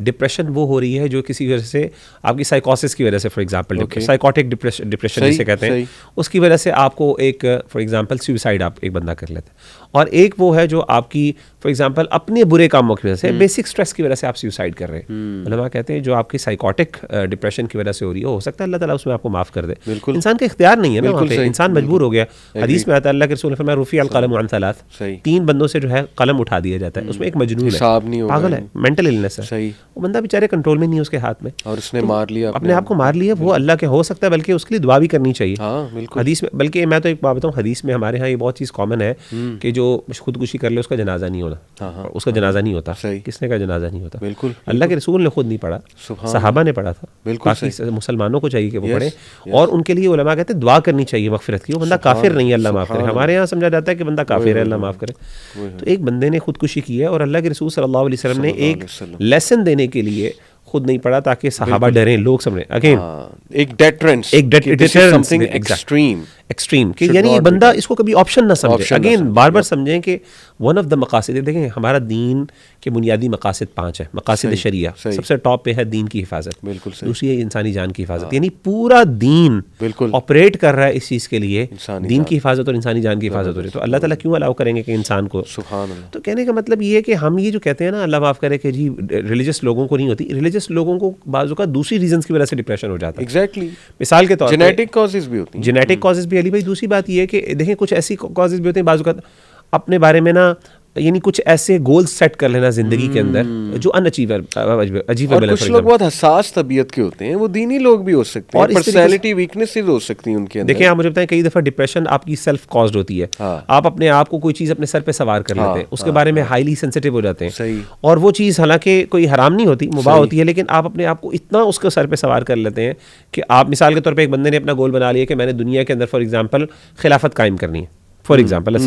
डिप्रेशन वो हो रही है जो किसी वजह से आपकी साइकोसिस की वजह से, फॉर एग्जांपल साइकोटिक डिप्रेशन जिसे कहते हैं, उसकी वजह से आपको एक फॉर एग्जांपल सुसाइड आप एक बंदा कर लेता है, और एक वो है जो आपकी फॉर एग्जांपल अपने बुरे कामों की वजह से, बेसिक स्ट्रेस की वजह से आप सुसाइड कर रहे हैं। उलमा कहते हैं जो आपकी साइकोटिक डिप्रेशन की वजह से हो रही हो सकता है अल्लाह ताला उसमें आपको माफ़ कर दे। इंसान का इख्तियार नहीं है ना वहाँ पे, इंसान मजबूर हो गया। हदीस में आता है, अल्लाह के रसूल ने फरमाया रुफ़ी अल क़लम अन सलास, 3 बंदों से जो है कलम उठा दिया जाता है। उसमें एक मजनून है, पागल है, मेंटल इलनेस है, वो बंदा बेचारे कंट्रोल में नहीं है उसके हाथ में, और उसने मार लिया, अपने आप को मार लिया। वो अल्लाह के हो सकता है, बल्कि उसके लिए दुआ भी करनी चाहिए। हदीस में, बल्कि मैं तो एक बात बताऊँ, हदीस में हमारे यहाँ ये बहुत चीज़ कॉमन है कि जो खुदकुशी कर ले उसका जनाजा नहीं होता, उसका जनाजा नहीं होता। किसने का जनाजा नहीं होता? बिल्कुल, अल्लाह के रसूल ने खुद नहीं पढ़ा, सहाबा ने पढ़ा था, बाकी मुसलमानों को चाहिए कि वो पढ़े, और उनके लिए उलमा कहते हैं दुआ करनी चाहिए मगफिरत की। वो बंदा काफिर नहीं है, अल्लाह माफ़ करे। हमारे यहाँ समझा जाता है कि बंदा काफिर है, अल्लाह माफ़ करे। तो एक बंदे ने खुदकुशी की है, और अल्लाह के रसूल सल्लल्लाहु अलैहि वसल्लम ने एक लेसन देने के लिए खुद नहीं पढ़ा ताकि सहाबा डरें, लोग समझें। अगेन एक डेटरेंस, समथिंग एक्सट्रीम कि यानी ये बंदा इसको कभी ऑप्शन ना समझे। अगेन बार बार समझें कि वन ऑफ द मकासिद, देखें हमारा दीन के बुनियादी मकासिद 5 है। मकासिद शरिया सबसे टॉप पे है दीन की हिफाजत, दूसरी है इंसानी जान की हिफाजत, यानी पूरा दीन ऑपरेट कर रहा है इस चीज़ के लिए, दीन की हिफाजत और इंसानी जान की हिफाजत हो रही है। तो अल्लाह ताला क्यों अलाउ करेंगे कि इंसान को? तो कहने का मतलब ये है कि हम ये जो कहते हैं ना, अल्लाह माफ़ करे कि जी रिलीजियस लोगों को नहीं होती, रिलीजियस लोगों को बाज़ औक़ात दूसरी रीजंस की वजह से डिप्रेशन हो जाता है। एग्जैक्टली, मिसाल के तौर पर जेनेटिक कॉजेज़ भी होती हैं। जेनेटिक कॉजेज़ भी अली भाई। दूसरी बात ये है कि देखें कुछ ऐसी कॉजेज़ भी होते हैं बाज़ औक़ात अपने बारे में ना, यानी कुछ ऐसे गोल्स सेट कर लेना जिंदगी के अंदर जो अनअचीवेबल। कुछ लोग बहुत हसास तबीयत के होते हैं, वो दीनी लोग भी हो सकते हैं, और पर्सनैलिटी वीकनेसेस हो सकती हैं उनके अंदर। देखिए आप मुझे बताएं, कई दफ़ा डिप्रेशन आपकी सेल्फ कॉज्ड होती है। आप अपने आप को कोई चीज़ अपने सर पे सवार कर लेते हैं, उसके बारे में हाईली सेंसिटिव हो जाते हैं, और वो चीज़ हालांकि कोई हराम नहीं होती, मुबाह होती है, लेकिन आप अपने आप को इतना उसके सर पे सवार कर लेते हैं कि आप मिसाल के तौर पर एक बंदे ने अपना गोल बना लिया कि मैंने दुनिया के अंदर फॉर एग्जाम्पल खिलाफत कायम करनी है, फॉर एग्जाम्पल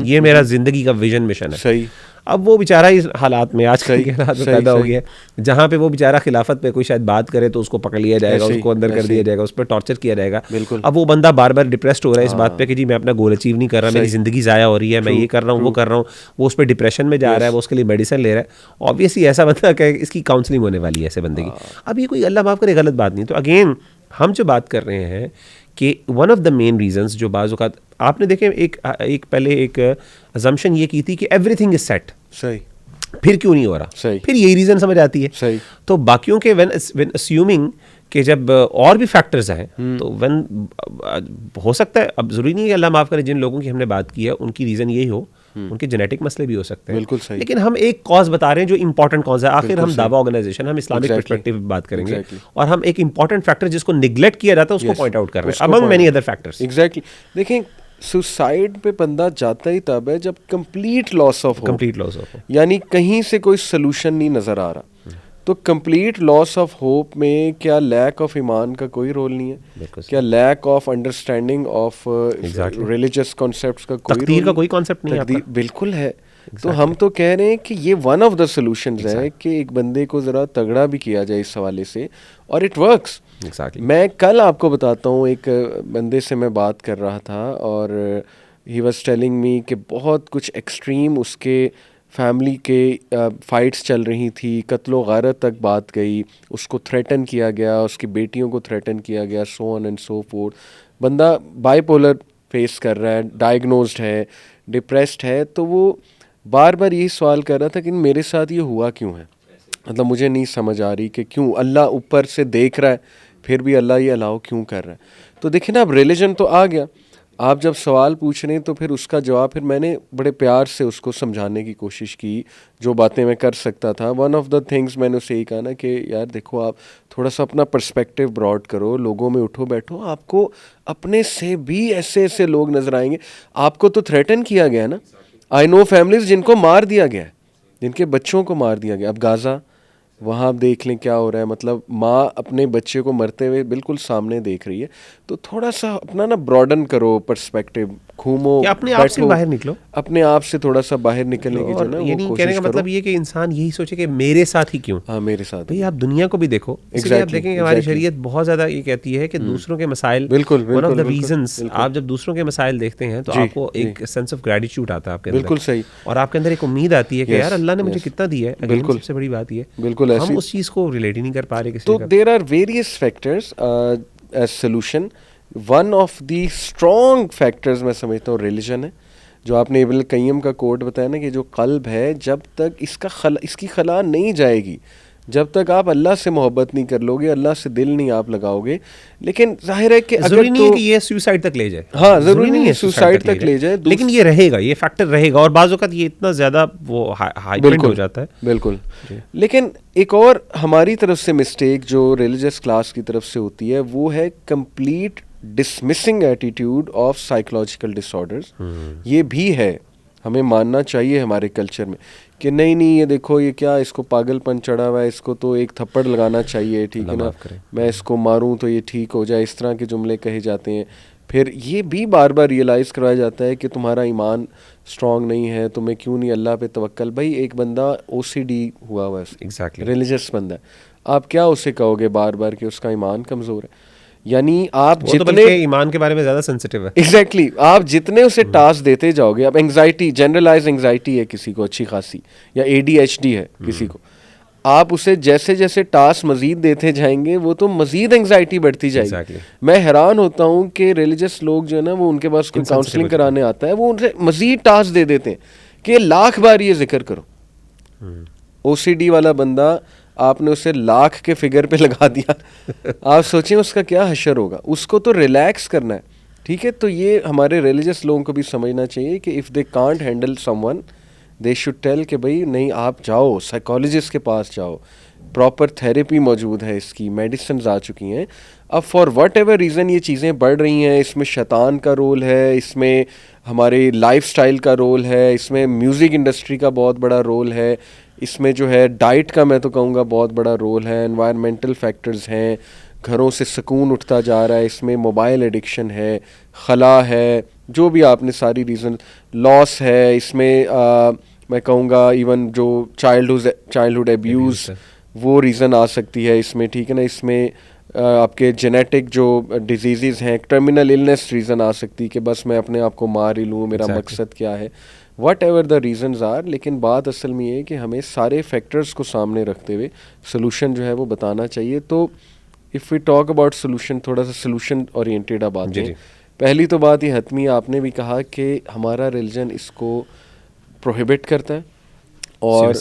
ये मेरा जिंदगी का विजन मिशन है। सही। अब वो बेचारा इस हालात में, आजकल के हालात में पैदा हो गया, जहाँ पे वो बेचारा खिलाफत पे कोई शायद बात करे तो उसको पकड़ लिया जाएगा, उसको अंदर कर दिया जाएगा, उस पर टॉर्चर किया जाएगा। अब वो बंदा बार बार डिप्रेस्ड हो रहा है इस बात पे कि जी मैं अपना गोल अचीव नहीं कर रहा, मेरी जिंदगी ज़ाया हो रही है, मैं ये कर रहा हूँ, वो कर रहा हूँ, वो उस पर डिप्रेशन में जा रहा है, वो उसके लिए मेडिसिन ले रहा है। ऑब्वियसली ऐसा बंदा क्या, इसकी काउंसलिंग होने वाली है ऐसे बंदे की। अब ये कोई अल्लाह माफ़ करे गलत बात नहीं। तो अगेन हम जो बात कर रहे हैं कि one of the main reasons जो बाज़ औक़ात आपने देखे, एक पहले एक अजम्पशन ये की थी कि एवरीथिंग इज सेट, सही, फिर क्यों नहीं हो रहा, सही, फिर यही रीज़न समझ आती है, सही। तो बाकियों के व्हेन अस्यूमिंग कि जब और भी फैक्टर्स हैं, तो व्हेन हो सकता है, अब ज़रूरी नहीं है कि अल्लाह माफ़ करे जिन लोगों की हमने बात की है उनकी रीज़न यही हो, उनके जेनेटिक मसले भी हो सकते हैं, बिल्कुल सही। लेकिन हम एक कॉज बता रहे हैं जो इंपॉर्टेंट कॉज है। आखिर हम दावा ऑर्गेनाइजेशन, हम इस्लामिक पर्सपेक्टिव में बात करेंगे, और हम एक इंपॉर्टेंट फैक्टर जिसको निगलेक्ट किया जाता है उसको पॉइंट आउट कर रहे हैं among many other factors. Exactly. देखें सुसाइड पे बंदा जाता ही तब है जब कंप्लीट लॉस ऑफ होप, यानी कहीं से कोई सोल्यूशन नहीं नजर आ रहा। तो कंप्लीट लॉस ऑफ होप में क्या लैक ऑफ ईमान का कोई रोल नहीं है? क्या lack of understanding of religious concepts का कोई तकदीर का कोई कॉन्सेप्ट नहीं है? बिल्कुल है। तो हम तो कह रहे हैं कि ये वन ऑफ द सॉल्यूशंस है कि एक बंदे को ज़रा तगड़ा भी किया जाए इस हवाले से, और इट वर्क्स। मैं कल आपको बताता हूँ, एक बंदे से मैं बात कर रहा था और ही वाज टेलिंग मी कि बहुत कुछ एक्सट्रीम उसके फैमिली के फाइट्स चल रही थी, कत्लो गारत तक बात गई, उसको थ्रेटन किया गया, उसकी बेटियों को थ्रेटन किया गया, so on and so fourth. बंदा बाइपोलर फेस कर रहा है, डायग्नोज्ड है, डिप्रेस्ड है, तो वो बार बार यही सवाल कर रहा था कि मेरे साथ ये हुआ क्यों है, मतलब मुझे नहीं समझ आ रही कि क्यों अल्लाह ऊपर से देख रहा है फिर भी अल्लाह ये अलाउ क्यों कर रहा है। तो देखिए ना, अब रिलीजन तो आ गया, आप जब सवाल पूछ रहे हैं तो फिर उसका जवाब फिर मैंने बड़े प्यार से उसको समझाने की कोशिश की, जो बातें मैं कर सकता था। वन ऑफ द थिंग्स मैंने उसे यही कहा ना कि यार देखो, आप थोड़ा सा अपना पर्सपेक्टिव ब्रॉड करो, लोगों में उठो बैठो, आपको अपने से भी ऐसे ऐसे लोग नजर आएंगे। आपको तो थ्रेटन किया गया ना, आई नो फैमिलीज जिनको मार दिया गया है, जिनके बच्चों को मार दिया गया। अब गाज़ा, वहाँ आप देख लें क्या हो रहा है, मतलब माँ अपने बच्चे को मरते हुए बिल्कुल सामने देख रही है। तो थोड़ा सा अपना ना ब्रॉडन करो पर्सपेक्टिव, घूमो, या अपने आप से बाहर निकलो, अपने आप से थोड़ा सा बाहर निकलने की जो और ना ये वो नहीं कोशिश कहने का करो। मतलब ये कि इंसान यही सोचे कि मेरे साथ ही क्यों, हाँ मेरे साथ भाई आप दुनिया को भी देखो। इसलिए आप देखेंगे हमारी शरीयत बहुत ज़्यादा ये कहती है कि दूसरों के मसाइल, बिल्कुल वन ऑफ द बिल्कुल रीजंस, बिल्कुल आप जब दूसरों के मसाइल देखते हैं तो जी, आपको एक सेंस ऑफ ग्रेटिट्यूड आता है आपके अंदर, बिल्कुल सही, और आपके अंदर एक उम्मीद आती है कि Yes, यार अल्लाह ने मुझे yes, कितना दिया है। अगेन बिल्कुल, सबसे बड़ी बात ये, बिल्कुल हम ऐसी। उस चीज़ को रिलेट ही नहीं कर पा रहे किसी तो का। There are various factors as solution. One of the strong factors मैं समझता हूँ रिलीजन है। जो आपने इब्न कय्यम का कोट बताया ना कि जो कल्ब है, जब तक इसकी खला नहीं जाएगी, जब तक आप अल्लाह से मोहब्बत नहीं कर लोगे, अल्लाह से दिल नहीं आप लगाओगे। लेकिन जाहिर है कि जरूरी अगर नहीं है तो कि ये सुसाइड तक ले जाए, हाँ जरूरी नहीं है सुसाइड तक ले जाए, लेकिन ये रहेगा, ये फैक्टर रहेगा, और बाज़ वक़्त ये इतना ज़्यादा वो हाइपेंड हो जाता है। बिल्कुल। लेकिन एक और हमारी तरफ से मिस्टेक जो रिलीजियस क्लास की तरफ से होती है, वो है complete dismissing attitude of psychological disorders. ये भी है, हमें मानना चाहिए हमारे कल्चर में कि नहीं नहीं ये देखो ये क्या, इसको पागलपन चढ़ा हुआ है, इसको तो एक थप्पड़ लगाना चाहिए, ठीक है ना, मैं इसको मारूं तो ये ठीक हो जाए, इस तरह के जुमले कहे जाते हैं। फिर ये भी बार बार रियलाइज़ करवाया जाता है कि तुम्हारा ईमान स्ट्रॉन्ग नहीं है, तुम्हें क्यों नहीं अल्लाह पे तवक्कल। भाई एक बंदा OCD हुआ हुआ है, एग्जैक्टली रिलीजियस बंदा है, आप क्या उसे कहोगे बार बार कि उसका ईमान कमज़ोर है? यानी आप वो तो जितने बल्कि ईमान के बारे में ज़्यादा सेंसिटिव है। एग्जैक्टली आप जितने उसे टास्क देते जाओगे, अब एंग्जाइटी, जनरलाइज एंग्जाइटी है किसी को अच्छी खासी, या ADHD है किसी को, आप उसे जैसे जैसे टास्क मजीद देते जाएंगे वो तो मजीद एंग्जाइटी बढ़ती जाएगी। Exactly. मैं हैरान होता हूँ कि रिलीजियस लोग जो है ना, वो उनके पास कोई काउंसलिंग कराने आता है, वो उनसे मजीद टास्क दे देते हैं कि लाख बार ये जिक्र करो। OCD वाला बंदा, आपने उसे लाख के फिगर पे लगा दिया, आप सोचें उसका क्या हशर होगा। उसको तो रिलैक्स करना है, ठीक है। तो ये हमारे रिलीजियस लोगों को भी समझना चाहिए कि if they can't handle someone, they should tell कि भाई नहीं, आप जाओ साइकोलॉजिस्ट के पास जाओ, प्रॉपर थेरेपी मौजूद है, इसकी मेडिसिन आ चुकी हैं। अब फॉर वट एवर रीज़न ये चीज़ें बढ़ रही हैं, इसमें शैतान का रोल है, इसमें हमारे लाइफस्टाइल का रोल है, इसमें म्यूज़िक इंडस्ट्री का बहुत बड़ा रोल है, इसमें जो है डाइट का मैं तो कहूँगा बहुत बड़ा रोल है, एनवायरमेंटल फैक्टर्स हैं, घरों से सुकून उठता जा रहा है, इसमें मोबाइल एडिक्शन है, खला है, जो भी आपने सारी रीज़न, लॉस है, इसमें मैं कहूँगा इवन जो चाइल्डहुड एब्यूज़, वो रीज़न आ सकती है इसमें, ठीक है ना। इसमें आपके जेनेटिक जो डिजीज़ हैं, टर्मिनल इलनेस रीज़न आ सकती है कि बस मैं अपने आप को मार ही लूँ, मेरा मकसद क्या है, whatever the reasons are. लेकिन बात असल में ये है कि हमें सारे फैक्टर्स को सामने रखते हुए सोल्यूशन जो है वो बताना चाहिए। तो if we talk about solution, थोड़ा सा सोल्यूशन ओरिएंटेड अब आते हैं। पहली तो बात ये हतमी आपने भी कहा कि हमारा रिलीजन इसको प्रोहिबिट करता है, और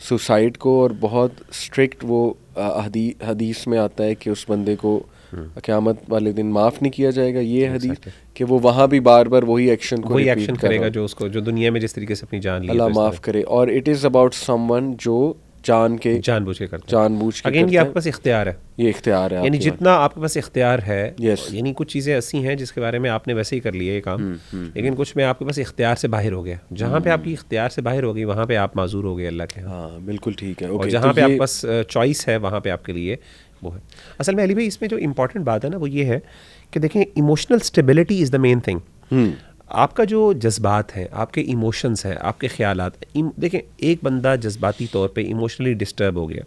सुसाइड को, और बहुत स्ट्रिक्ट वो हदीस में आता है कि उस बंदे को क़यामत वाले दिन माफ़ नहीं किया जाएगा। ये हदीस कि वो वहाँ भी बार बार वही एक्शन करेगा जो उसको, जो दुनिया में जिस तरीके से अपनी जान ली, अल्लाह माफ़ करे। और इट इज़ अबाउट समवन जो जानबूझ के करता है। अगेन ये आपके पास इख्तियार है, ये इख्तियार है, यानी जितना आपके पास इख्तियार है, यानी कुछ चीज़ें ऐसी हैं जिसके बारे में आपने वैसे ही कर लिया ये काम, लेकिन कुछ में आपके पास इख्तियार से बाहर हो गया। जहाँ पे आपकी इख्तियार से बाहर हो गई, वहाँ पे आप माजूर हो गए अल्लाह के। हाँ बिल्कुल ठीक है। और जहाँ पे आपके पास चॉइस है, वहाँ पे आपके लिए वो है। असल में अली भाई इसमें जो इम्पोर्टेंट बात है ना, वो ये है कि देखें, emotional stability is the main thing. आपका जो जज्बात हैं, आपके इमोशंस हैं, आपके ख़यालात, देखें एक बंदा जज्बाती तौर पे इमोशनली डिस्टर्ब हो गया,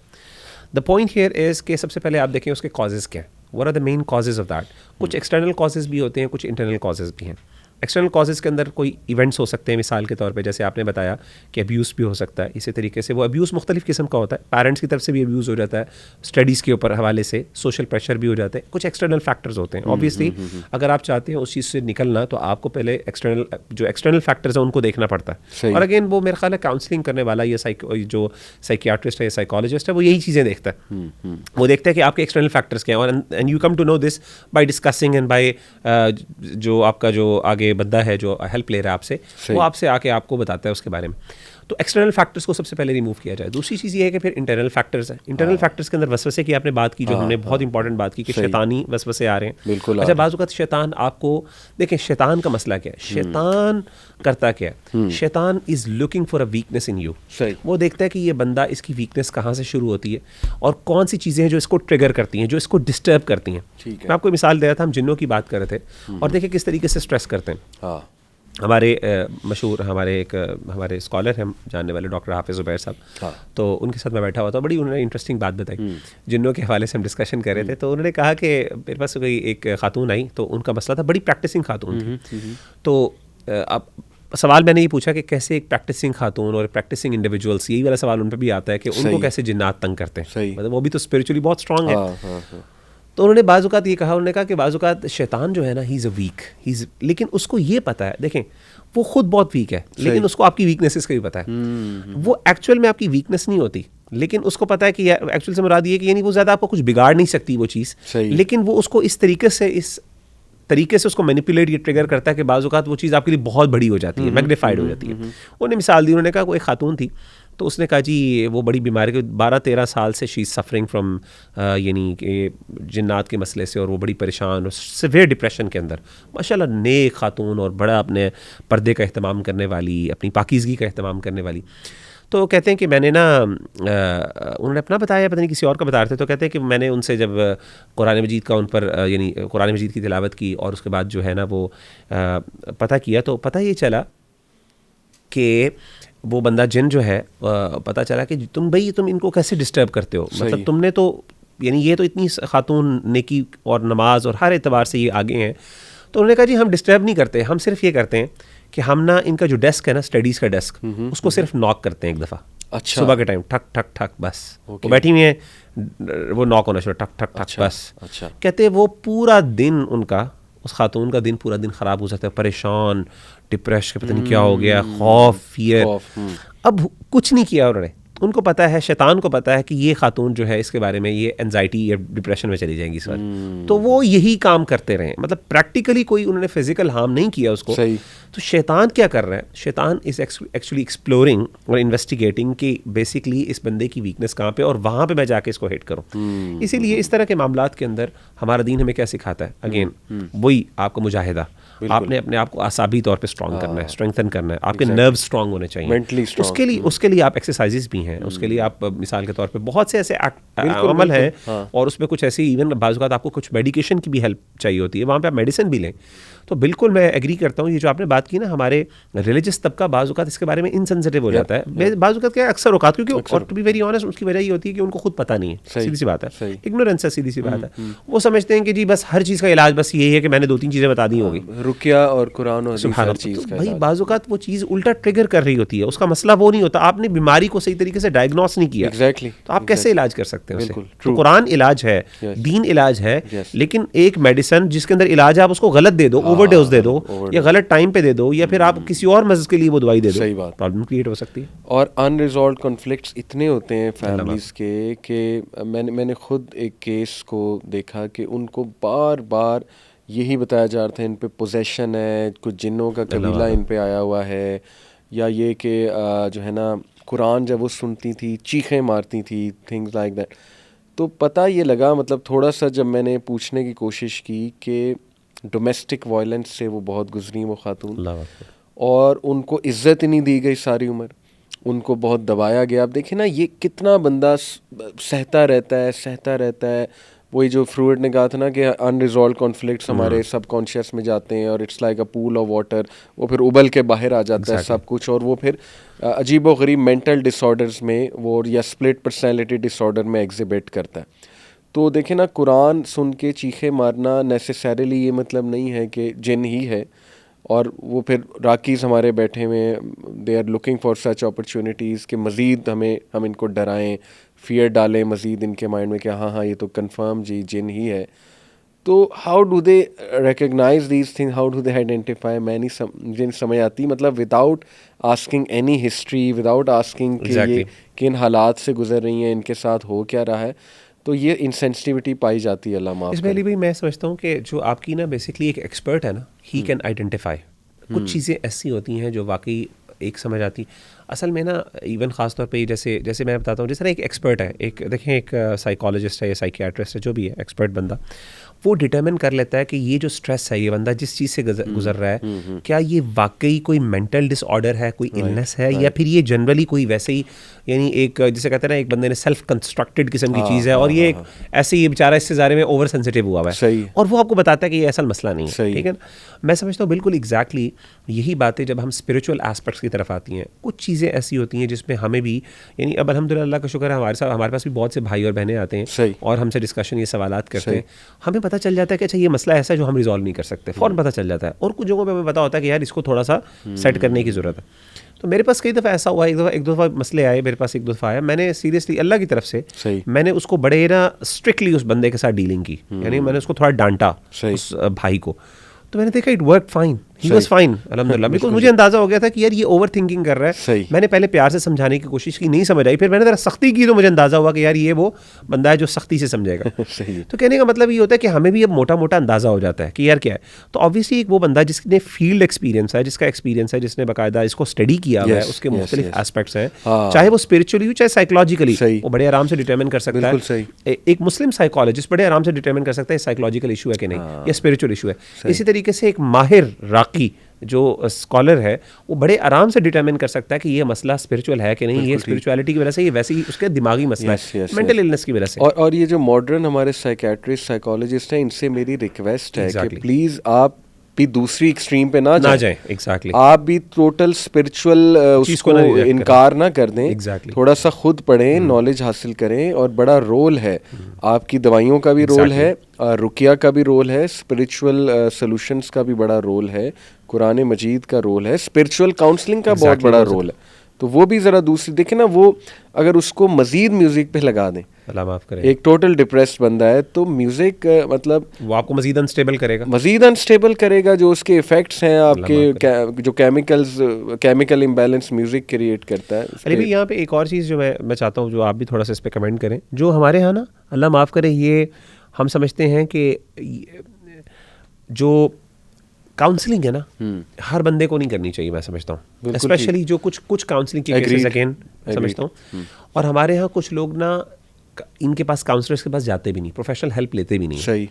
द पॉइंट हियर इज़ कि सबसे पहले आप देखें उसके कॉजेज़ क्या हैं, what are the main causes of that. कुछ एक्सटर्नल कॉजेज़ भी होते हैं, कुछ इंटरनल कॉजेज़ भी हैं। एक्सटर्नल कॉजेज़ के अंदर कोई इवेंट्स हो सकते हैं, मिसाल के तौर पे जैसे आपने बताया कि अब्यूज़ भी हो सकता है। इसी तरीके से वो अब्यूज़ मुख्तलिफ़ किस्म का होता है, पेरेंट्स की तरफ से भी अब्यूज़ हो जाता है, स्टडीज़ के ऊपर हवाले से सोशल प्रेशर भी हो जाते हैं, कुछ एक्सटर्नल फैक्टर्स होते हैं। ऑब्वियसली अगर आप चाहते हैं उस चीज़ से निकलना तो आपको पहले एक्सटर्नल फैक्टर्स हैं उनको देखना पड़ता है। और अगेन वो मेरे ख्याल है काउंसलिंग करने वाला या जो साइकियाट्रिस्ट है या साइकोलॉजिस्ट है वो यही चीज़ें देखता है। वो देखता है कि आपके एक्सटर्नल फैक्टर्स क्या हैं, और and you come to know this by discussing and by जो आपका जो आगे बंदा है जो हेल्प ले रहा है आपसे, वो आपसे आके आपको बताता है उसके बारे में। तो एक्सटर्नल फैक्टर्स को सबसे पहले रिमूव किया जाए। दूसरी चीज़ ये है कि फिर इंटरनल फैक्टर्स हैं। इंटरनल फैक्टर्स के अंदर वसवसे की आपने बात की, जो हमने बहुत इंपॉर्टेंट बात की कि शैतानी वसवसे आ रहे हैं। बिल्कुल। अच्छा, बाज़ वक़्त शैतान आपको देखें, शैतान का मसला क्या है, शैतान करता क्या है, शैतान is looking for a weakness in you. वो देखता है कि ये बंदा, इसकी वीकनेस कहाँ से शुरू होती है और कौन सी चीज़ें हैं जो इसको ट्रिगर करती हैं, जो इसको डिस्टर्ब करती हैं। मैं आपको मिसाल दे रहा था, हम जिन्नों की बात कर रहे थे और देखिए किस तरीके से स्ट्रेस करते हैं। हमारे मशहूर हमारे स्कॉलर हैं जानने वाले डॉक्टर हाफिज़ ज़ुबैर साहब, तो उनके साथ मैं बैठा हुआ था, बड़ी उन्होंने इंटरेस्टिंग बात बताई। जिन्नों के हवाले से हम डिस्कशन कर रहे थे, तो उन्होंने कहा कि मेरे पास कोई एक खातून आई, तो उनका मसला था, बड़ी प्रैक्टिसिंग खातून थी। तो अब सवाल मैंने ये पूछा कि कैसे एक प्रैक्टिसिंग खातून और प्रैक्टिसिंग इंडिविजुअल्स, यही वाला सवाल उन पर भी आता है कि उनको कैसे जिन्नात तंग करते हैं, मतलब वो भी तो स्पिरिचुअली बहुत स्ट्रांग है। तो उन्होंने बाज़-औक़ात ये कहा, उन्होंने कहा कि बाज़-औक़ात शैतान जो है ना, ही इज़ अ वीक, लेकिन उसको ये पता है, देखें वो खुद बहुत वीक है, लेकिन उसको आपकी वीकनेसेस का भी पता है। वो एक्चुअल में आपकी वीकनेस नहीं होती, लेकिन उसको पता है कि एक्चुअल से मुराद ये कि यानी वो ज़्यादा आपको कुछ बिगाड़ नहीं सकती वो चीज़, लेकिन वो उसको इस तरीके से उसको मैनिपुलेट या ट्रिगर करता है कि बाज़ औक़ात वो चीज़ आपके लिए बहुत बड़ी हो जाती है, मैग्नीफाइड हो जाती है। उन्होंने मिसाल दी, उन्होंने कहा कोई खातून थी, तो उसने कहा जी वो बड़ी बीमारी के 12-13 साल से शी इज़ सफरिंग फ्रॉम यानी कि जिन्नात के मसले से, और वो बड़ी परेशान और सिवियर डिप्रेशन के अंदर, माशाल्लाह नेक खातून और बड़ा अपने पर्दे का एहतमाम करने वाली, अपनी पाकीज़गी का एहतमाम करने वाली। तो कहते हैं कि मैंने ना उन्होंने अपना बताया, पता नहीं किसी और का बता रहे थे, तो कहते हैं कि मैंने उनसे जब कुरान मजीद का उन पर यानी कुरान मजीद की तिलावत की और उसके बाद जो है ना वो पता किया, तो पता ये चला कि वो बंदा जिन जो है पता चला कि तुम इनको कैसे डिस्टर्ब करते हो, मतलब तुमने तो यानी ये तो इतनी खातून नेकी और नमाज और हर एतबार से ये आगे हैं। तो उन्होंने कहा जी हम डिस्टर्ब नहीं करते, हम सिर्फ ये करते हैं कि हम ना इनका जो डेस्क है ना, स्टडीज़ का डेस्क, उसको सिर्फ नॉक करते हैं एक दफ़ा। अच्छा। सुबह के टाइम ठक ठक ठक, बस वो बैठी हुई है, वो नॉक होना शुरू, ठक ठक ठक, बस। अच्छा। कहते वो पूरा दिन उनका, उस खातून का दिन पूरा दिन ख़राब हो जाता है, परेशान, डिप्रेस, पता नहीं क्या हो गया, खौफ, फियर। अब कुछ नहीं किया उन्होंने, उनको पता है, शैतान को पता है कि ये खातून जो है इसके बारे में ये एंजाइटी या डिप्रेशन में चली जाएंगी इस बार, तो वो यही काम करते रहे, मतलब प्रैक्टिकली कोई उन्होंने फिजिकल हार्म नहीं किया उसको। सही। तो शैतान क्या कर रहा है, शैतान इज़ एक्चुअली एक्सप्लोरिंग और इन्वेस्टिगेटिंग कि बेसिकली इस बंदे की वीकनेस कहाँ पे और वहाँ पे मैं जाके इसको हिट करूँ। इसीलिए इस तरह के मामलात के अंदर हमारा दीन हमें क्या सिखाता है, अगेन वही आपका मुजाहिदा, आपने अपने आप को आसाबी तौर पे स्ट्रांग करना है, स्ट्रेंथन करना है, आपके नर्व स्ट्रांग होने चाहिए, मेंटली स्ट्रांग। उसके लिए आप एक्सरसाइजेस भी हैं, उसके लिए आप मिसाल के तौर पे बहुत से ऐसे अमल हैं, और उसमें कुछ ऐसी इवन बाज़ औक़ात आपको कुछ मेडिकेशन की भी हेल्प चाहिए होती है, वहाँ पे आप मेडिसिन भी लें। तो बिल्कुल मैं एग्री करता हूँ, ये जो आपने बात की ना, हमारे रिलीजियस तबका बाज़ औक़ात इसके बारे में इनसेंसिटिव हो जाता है, बाज़ औक़ात क्या अक्सर औक़ात, क्योंकि और टू बी वेरी ऑनेस्ट उसकी वजह ये होती है कि उनको खुद पता नहीं है, सीधी सी बात है, इग्नोरेंस है, सीधी सी बात है। वो समझते हैं कि जी बस हर चीज़ का इलाज बस यही है कि मैंने 2-3 चीज़ें बता दी होगी, रुकिया और कुरान और हर चीज़ का। भाई बाज़ औक़ात वो चीज़ उल्टा ट्रिगर कर रही होती है, उसका मसला वो नहीं होता, आपने बीमारी को सही तरीके से डायग्नोस नहीं किया, तो आप कैसे इलाज कर सकते हैं उससे। तो कुरान इलाज है, दीन इलाज है, लेकिन एक मेडिसिन जिसके अंदर इलाज है आप उसको गलत दे दो, ओवरडोज दे दो, या गलत टाइम पे दे दो, या फिर आप किसी और मर्ज के लिए वो दवाई दे दो, सही बात, प्रॉब्लम क्रिएट हो सकती है। और अनरिजॉल्व्ड कॉन्फ्लिक्ट्स इतने होते हैं फैमिलीज के कि मैंने खुद एक केस को देखा कि उनको बार बार यही बताया जा रहा था इन पे पोजेशन है, कुछ जिन्नों का कबीला इन पे आया हुआ है, या ये कि जो है ना कुरान जब वो सुनती थी चीखें मारती थी, थिंग्स लाइक दैट। तो पता ये लगा, मतलब थोड़ा सा जब मैंने पूछने की कोशिश की कि डोमेस्टिक वायलेंस से वो बहुत गुजरी वो खातून, और उनको इज़्ज़त ही नहीं दी गई सारी उम्र, उनको बहुत दबाया गया। अब देखिए ना ये कितना बंदा सहता रहता है। वही जो फ्रूड ने कहा था ना कि अनरिजॉल्व कॉन्फ्लिक्ट्स हमारे सबकॉन्शियस में जाते हैं, और it's like a pool of water, वो फिर उबल के बाहर आ जाता है सब कुछ, और वो फिर अजीब व गरीब मेंटल डिसऑर्डर्स में वो, या स्प्लिट पर्सनैलिटी डिसऑर्डर में एग्जिबिट करता है। तो देखें ना, कुरान सुन के चीखे मारना नेसेसरीली ये मतलब नहीं है कि जिन ही है, और वो फिर राकीज़ हमारे बैठे हुए they are looking for such opportunities कि मज़ीद हम इनको डराएं, फियर डालें मज़ीद इनके माइंड में कि हाँ ये तो कंफर्म जी जिन ही है. तो how do they recognise these thing, how do they identify? मैं नहीं मुझे नहीं समझ आती, मतलब without asking any history, without asking कि ये किन हालात से गुजर रही हैं, इनके साथ हो क्या रहा है, तो ये इनसेंसिटिविटी पाई जाती है. अल्लाह माफ़ इसमें भाई मैं समझता हूँ कि जो आपकी ना बेसिकली एक एक्सपर्ट है ना, ही कैन आइडेंटिफाई. कुछ चीज़ें ऐसी होती हैं जो वाकई एक समझ आती असल में ना, इवन ख़ास तौर पे जैसे मैं बताता हूँ, जिस तरह एक एक्सपर्ट है, एक देखें एक साइकोलॉजिस्ट है या साइकियाट्रिस्ट है, जो भी है एक्सपर्ट बंदा, वो डिटरमिन कर लेता है कि ये जो स्ट्रेस है, ये बंदा जिस चीज़ से गुजर रहा है, क्या ये वाकई कोई मेंटल डिसऑर्डर है, कोई इलनेस है, या फिर ये जनरली कोई वैसे ही, यानी एक जिसे कहते हैं ना, एक बंदे ने सेल्फ कंस्ट्रक्टेड किस्म की चीज़ है, और ये एक ऐसे ही बेचारा इससे ज़्यादा में ओवर सेंसिटिव हुआ है, और वो आपको बताता है कि ये असल मसला नहीं है. ठीक है ना. मैं समझता हूँ बिल्कुल एग्जैक्टली यही बातें जब हम स्पिरिचुअल एस्पेक्ट्स की तरफ आती हैं, कुछ चीज़ें ऐसी होती हैं जिसमें हमें भी, यानी अब अल्हम्दुलिल्लाह का शुक्र है, हमारे पास भी बहुत से भाई और बहनें आते हैं और हमसे डिस्कशन, ये सवालात करते हैं. हमें पता चल जाता है कि अच्छा ये मसला ऐसा है जो हम रिजॉल्व नहीं कर सकते, फ़ौरन पता चल जाता है. और कुछ जगहों पे हमें पता होता है कि यार इसको थोड़ा सा सेट करने की ज़रूरत है. तो मेरे पास कई दफ़ा ऐसा हुआ, एक दफ़ा मसले आए मेरे पास, एक दफ़ा आया, मैंने सीरियसली अल्लाह की तरफ से मैंने उसको बड़े ना स्ट्रिक्टली उस बंदे के साथ डीलिंग की, यानी मैंने उसको थोड़ा डांटा उस भाई को. तो मैंने देखा it work fine, he was fine अल्हम्दुलिल्लाह, बिकॉज मुझे अंदाजा हो गया था कि यार ये ओवर थिंकिंग कर रहा है. मैंने पहले प्यार से समझाने की कोशिश की, नहीं समझ आई, फिर मैंने जरा सख्ती की तो मुझे अंदाजा हुआ कि यार ये वो बंदा है जो सख्ती से समझेगा. तो कहने का मतलब ये होता है कि हमें भी अब मोटा मोटा अंदाजा हो जाता है कि यार क्या है. तो ऑब्वियसली एक वो बंदा जिसने फील्ड एक्सपीरियंस है, जिसका एक्सपीरियंस है, जिसने बाकायदा इसको स्टडी किया हुआ है, उसके मुख्तलिफ एस्पेक्ट्स हैं, चाहे वो स्पिरिचुअली हो चाहे साइकोलॉजिकली, वो बड़े आराम से डिटरमिन कर सकता है. एक मुस्लिम साइकोलॉजिस्ट बड़े आराम से डिटरमिन कर सकता है साइकोलॉजिकल इशू है कि नहीं, या स्पिरिचुअल इशू है. इसी तरीके से एक माहिर राकी जो स्कॉलर है, वो बड़े आराम से डिटरमिन कर सकता है कि ये मसला स्पिरिचुअल है कि नहीं, ये स्पिरिचुअलिटी की वजह से, ये वैसे ही उसके दिमागी मसला है, मेंटल इलनेस की वजह से. और ये जो मॉडर्न हमारे साइकियाट्रिस्ट साइकोलॉजिस्ट हैं, इनसे मेरी रिक्वेस्ट है कि प्लीज़ आप भी दूसरी एक्सट्रीम पे ना जाएं. एग्जैक्टली. आप भी टोटल स्पिरिचुअल उसको इनकार ना कर दें. थोड़ा सा खुद पढ़ें, नॉलेज हासिल करें, और बड़ा रोल है आपकी, दवाइयों का भी रोल है, रुकिया का भी रोल है, स्पिरिचुअल सॉल्यूशंस का भी बड़ा रोल है, कुरान मजीद का रोल है, स्पिरिचुअल काउंसलिंग का बहुत बड़ा रोल है. तो वो भी ज़रा दूसरी देखें ना, वो अगर उसको मज़ीद म्यूज़िक पे लगा दें, अल्लाह माफ़ करे, एक टोटल डिप्रेस्ड बंदा है, तो म्यूज़िक मतलब वो आपको मज़ीद अनस्टेबल करेगा, जो उसके इफ़ेक्ट्स हैं आपके जो केमिकल इम्बैलेंस म्यूज़िक क्रिएट करता है. अरे भाई यहाँ पे एक और चीज़ जो मैं चाहता हूँ, जो आप भी थोड़ा सा इस पर कमेंट करें, जो हमारे यहाँ ना, अल्लाह माफ़ करे, ये हम समझते हैं कि जो काउंसलिंग है ना, हर बंदे को नहीं करनी चाहिए, मैं समझता हूँ, स्पेशली जो कुछ काउंसलिंग के केसेस अगेन समझता हूँ. और हमारे यहाँ कुछ लोग ना, इनके पास काउंसलर्स के पास जाते भी नहीं, प्रोफेशनल हेल्प लेते भी नहीं. सही.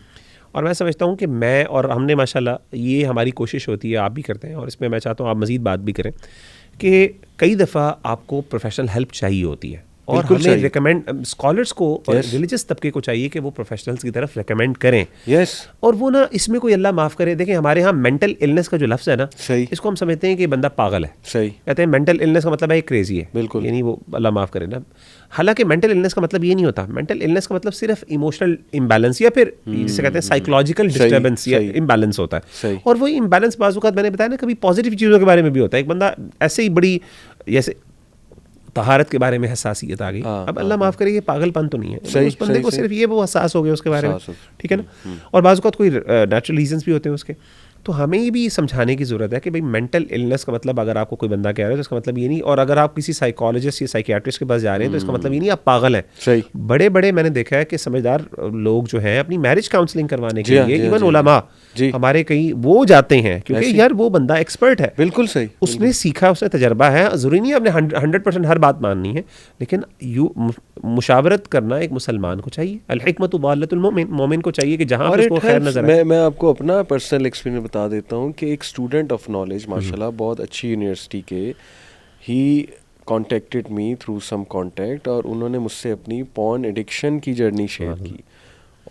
और मैं समझता हूँ कि मैं और हमने माशाल्लाह, ये हमारी कोशिश होती है, आप भी करते हैं, और इसमें मैं चाहता हूँ आप मज़ीद बात भी करें कि कई दफ़ा आपको प्रोफेशनल हेल्प चाहिए होती है, और हमें रिकमेंड स्कॉलर्स को और रिलीजियस तबके को चाहिए कि वो प्रोफेशनल्स की तरफ रिकमेंड करें. और वो ना, इसमें कोई अल्लाह माफ़ करे, देखें हमारे यहाँ मेंटल इलनेस का जो लफ्ज़ है ना, इसको हम समझते हैं कि बंदा पागल है. कहते हैं मेंटल इलनेस का मतलब है क्रेजी है, बिल्कुल, यानी वो अल्लाह माफ़ करे ना. हालांकि मेंटल इलनेस का मतलब ये नहीं होता. मेंटल इलनेस का मतलब सिर्फ इमोशनल इम्बैलेंस, या फिर जिसे कहते हैं साइकोलॉजिकल डिस्टर्बेंस या इम्बैलेंस होता है. और वो इम्बैलेंस बाज़ मैंने बताया ना, कभी पॉजिटिव चीज़ों के बारे में भी होता है. एक बंदा ऐसे ही बड़ी, जैसे तहारत के बारे में हसासियत आ गई, अब अल्लाह माफ़ करे, ये पागलपन तो नहीं है, उस बंदे को सिर्फ ये वो हसास हो गया उसके बारे में, ठीक है ना. और बाज़ कोई नेचुरल रीजंस भी होते हैं उसके. तो हमें ये भी समझाने की ज़रूरत है कि भाई मेंटल इलनेस का मतलब, अगर आपको कोई बंदा कह रहा है तो इसका मतलब ये नहीं, और अगर आप किसी साइकोलॉजिस्ट या साइकियाट्रिस्ट के पास जा रहे हैं तो इसका मतलब ये नहीं आप पागल हैं. बड़े बड़े मैंने देखा है कि समझदार लोग जो हैं, अपनी मैरिज काउंसलिंग करवाने के लिए, इवन उलमा हमारे कहीं वो जाते हैं, क्योंकि यार वो बंदा एक्सपर्ट है. बिल्कुल सही. उसने सीखा, उसने तजर्बा है. ज़रूरी नहीं आपने 100% हर बात माननी है, लेकिन मुशावरत करना एक मुसलमान को चाहिए. अल हिकमतु दालतुल मोमिन, मोमिन को चाहिए कि जहाँ पर उसको खैर नजर आए. मैं आपको अपना पर्सनल एक्सपीरियंस बता देता हूँ कि एक स्टूडेंट ऑफ नॉलेज माशाल्लाह, बहुत अच्छी यूनिवर्सिटी के, he contacted me through some contact, और उन्होंने मुझसे अपनी पॉर्न एडिक्शन की जर्नी शेयर की.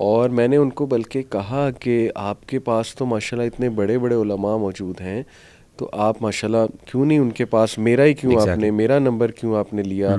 और मैंने उनको बल्कि कहा कि आपके पास तो माशाल्लाह इतने बड़े बड़े उलमा मौजूद हैं, तो आप माशाल्लाह क्यों नहीं उनके पास, मेरा ही क्यों Exactly. आपने, मेरा नंबर क्यों आपने लिया।